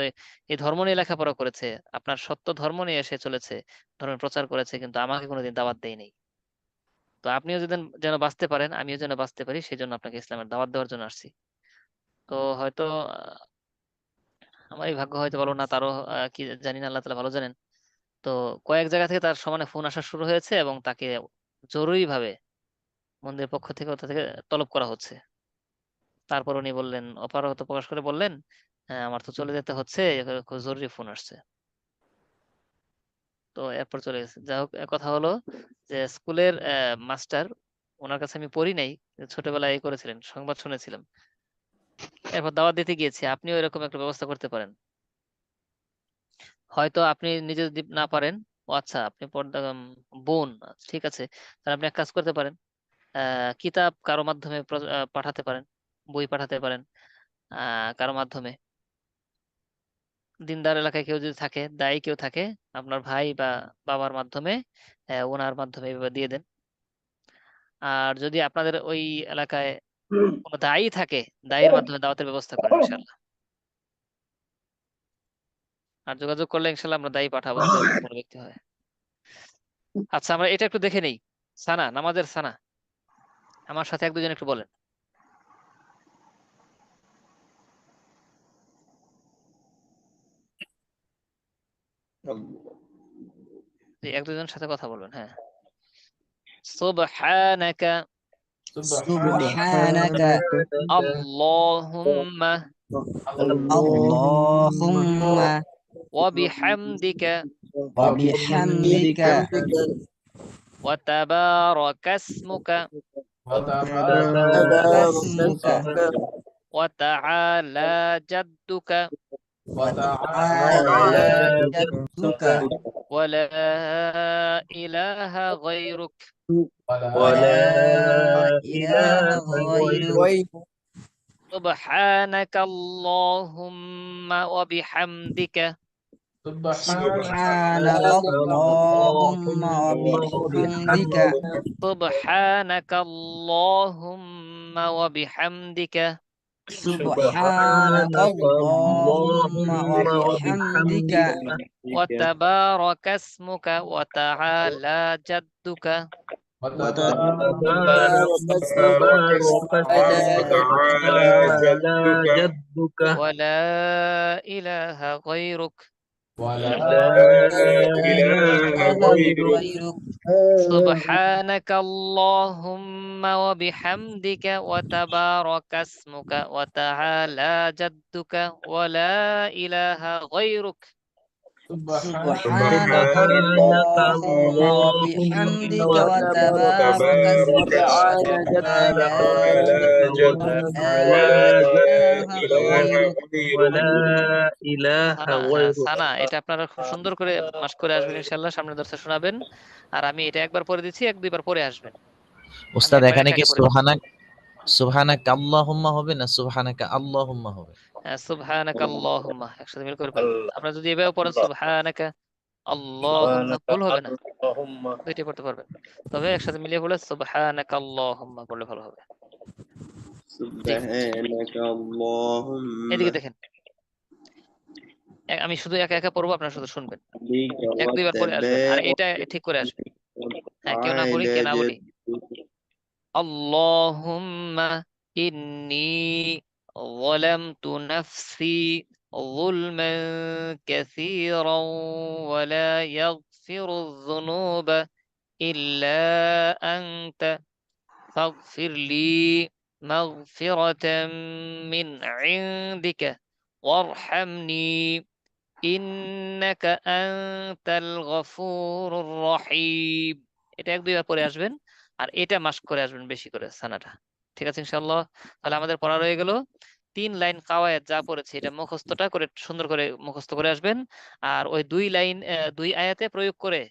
এই ধর্ম নিয়ে লেখাপড়া করেছে, আপনার সত্য ধর্ম নিয়ে এসে চলেছে, ধর্মের প্রচার করেছে, কিন্তু আমাকে কোনোদিন দাওয়াত দেয়নি। তো আপনিও যদি যেন বাঁচতে পারেন, আমিও যেন বাঁচতে পারি, সেই জন্য আপনাকে ইসলামের দাওয়াত দেওয়ার জন্য আসছি। তো হয়তো আমার এই ভাগ্য হয়তো বলো না, তারও কি জানি না, আল্লাহ তাআলা ভালো জানেন। তো কয়েক জায়গা থেকে তার সমানে ফোন আসা শুরু হয়েছে এবং তাকে জরুরি ভাবে মন্দিরের পক্ষ থেকে ওটা থেকে তলব করা হচ্ছে। তারপর উনি বললেন, অপারগতা প্রকাশ করে বললেন, হ্যাঁ আমার তো চলে যেতে হচ্ছে, খুব জরুরি ফোন আসছে। তো এরপর চলে গেছে। যাই হোক কথা হলো যে স্কুলের মাস্টার, ওনার কাছে আমি পড়ি নাই, ছোটবেলায় এই করেছিলেন, সংবাদ শুনেছিলাম। এরপর দাওয়াত দিতে গিয়েছি, আপনিও এরকম একটা ব্যবস্থা করতে পারেন। হয়তো আপনি নিজে যদি না পারেন, ও আচ্ছা আপনি পর্দা বোন, আচ্ছা, ঠিক আছে, তাহলে আপনি এক কাজ করতে পারেন, কিতাব কারো মাধ্যমে পাঠাতে পারেন, বই পাঠাতে পারেন কারো মাধ্যমে। দিনদার এলাকায় কেউ যদি থাকে, দায়ী কেউ থাকে, আপনার ভাই বা বাবার মাধ্যমে, ওনার মাধ্যমে এভাবে দিয়ে দেন। আর যদি আপনাদের ওই এলাকায় কোনো দায়ী থাকে, দায়ীর মাধ্যমে দাওয়াতের ব্যবস্থা করেন ইনশাল্লাহ। আর যোগাযোগ করলে ইনশাল্লাহ আমরা দায়ী পাঠাবো যদি এরকম কোনো ব্যক্তি হয়। আচ্ছা আমরা এটা একটু দেখে নেই। সানা, নামাজের সানা আমার সাথে এক দুজন একটু বলেন। জি, এক দুজনের সাথে কথা বলবেন, হ্যাঁ। সুবহানাকা সুবহানাকা আল্লাহুম্মা আল্লাহুম্মা ওয়া বিহামদিকা ওয়া বিহামদিকা ওয়া তাবারাকাসমুকা তাবারাকাসমুকা ওয়া তাআলা জাদ্দুকা ওয়া তাআলা জাদ্দুকা ওয়া লা ইলাহা গায়রুক ওয়া লা ইলাহা গায়রুক সুবহানাকা আল্লাহুম্মা ওয়া বিহামদিকা সুবহানাকা আল্লাহুম্মা ওয়া বিহামদিকা সুবহানাকা আল্লাহুম্মা ওয়া বিহামদিকা সুবহানাকা আল্লাহুম্মা ওয়া বিহামদিকা ওয়া তাবারাকাসমুকা ওয়া তাআলা জাদ্দুকা ওয়া تبارك তাবারাকা وتعالى جدك ওয়া লা ইলাহা গায়রুক ولا لا إله غيرك গায়রুক سبحانك اللهم وبحمدك وتبارك اسمك وتعالى جدك ولا إله غيرك سبحانك اللهم وبحمدك وتبارك اسمك وتعالى جدك ولا إله غيرك ولا إله غيرك সানা এটা আপনারা খুব সুন্দর করে মাস করে আসবেন ইনশাআল্লাহ, সামনে দর্শে শোনাবেন। আর আমি এটা একবার পড়ে দিচ্ছি, এক দুইবার পরে আসবেন। উস্তাদ এখানে কি সুবহানাক আল্লাহুম্মা হবে না সুবহানাকা আল্লাহুম্মা হবে? সুবহানাকা আল্লাহুম্মা একসাথে মিল করে পড়বেন। আপনারা যদি এভাবে পড়েন সুবহানাকা আল্লাহুম্মা, ভুল হবে না, দুইটাই পড়তে পারবেন। তবে একসাথে মিলিয়ে পড়লে সুবহানাকা আল্লাহুম্মা পড়লে ভালো হবে। এদিকে দেখেন, আমি শুধু একা একা পড়বো, আপনারা শুধু শুনবেন, এক দুইবার পরে আসবেন আর এটা ঠিক করে আসবেন। হ্যাঁ কেউ না বলি, কে না বলি। আল্লাহুম্মা ইন্নী যালামতু নাফসি যুলমান কাসীরান ওয়া লা ইয়াগফিরুয যুনুবা ইল্লা আনতা ফাগফির লি মাগফিরাতাম মিন ইনদিকা ওয়ারহামনি ইন্নাকা আনতাল গফুরুর রহিম। এটা 1-2 বার পরে আসবেন, আর এটা মাস্ক করে আসবেন বেশি করে সানাটা। ঠিক আছে ইনশাআল্লাহ। তাহলে আমাদের পড়া রয়ে গেল 3 লাইন কাওয়ায়েদ যা পড়েছে এটা মুখস্থটা করে সুন্দর করে মুখস্থ করে আসবেন, আর ওই 2 লাইন 2 আয়াতে প্রয়োগ করে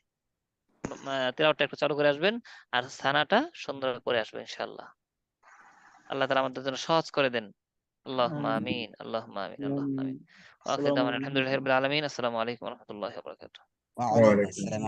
তেলাওয়াতটা একটু চালু করে আসবেন, আর সানাটা সুন্দর করে আসবেন ইনশাআল্লাহ। আল্লাহ তাআলা আমাদের জন্য সহজ করে দেন। আল্লাহুম্মা আমিন, আল্লাহুম্মা আমিন, আল্লাহুম্মা আমিন। ওয়া আখিরু দাওয়ানা আলহামদুলিল্লাহি রাব্বিল আলামিন। আসসালামু আলাইকুম ওয়া রাহমাতুল্লাহি ওয়া বারাকাতুহু। ওয়া আলাইকুম আসসালাম।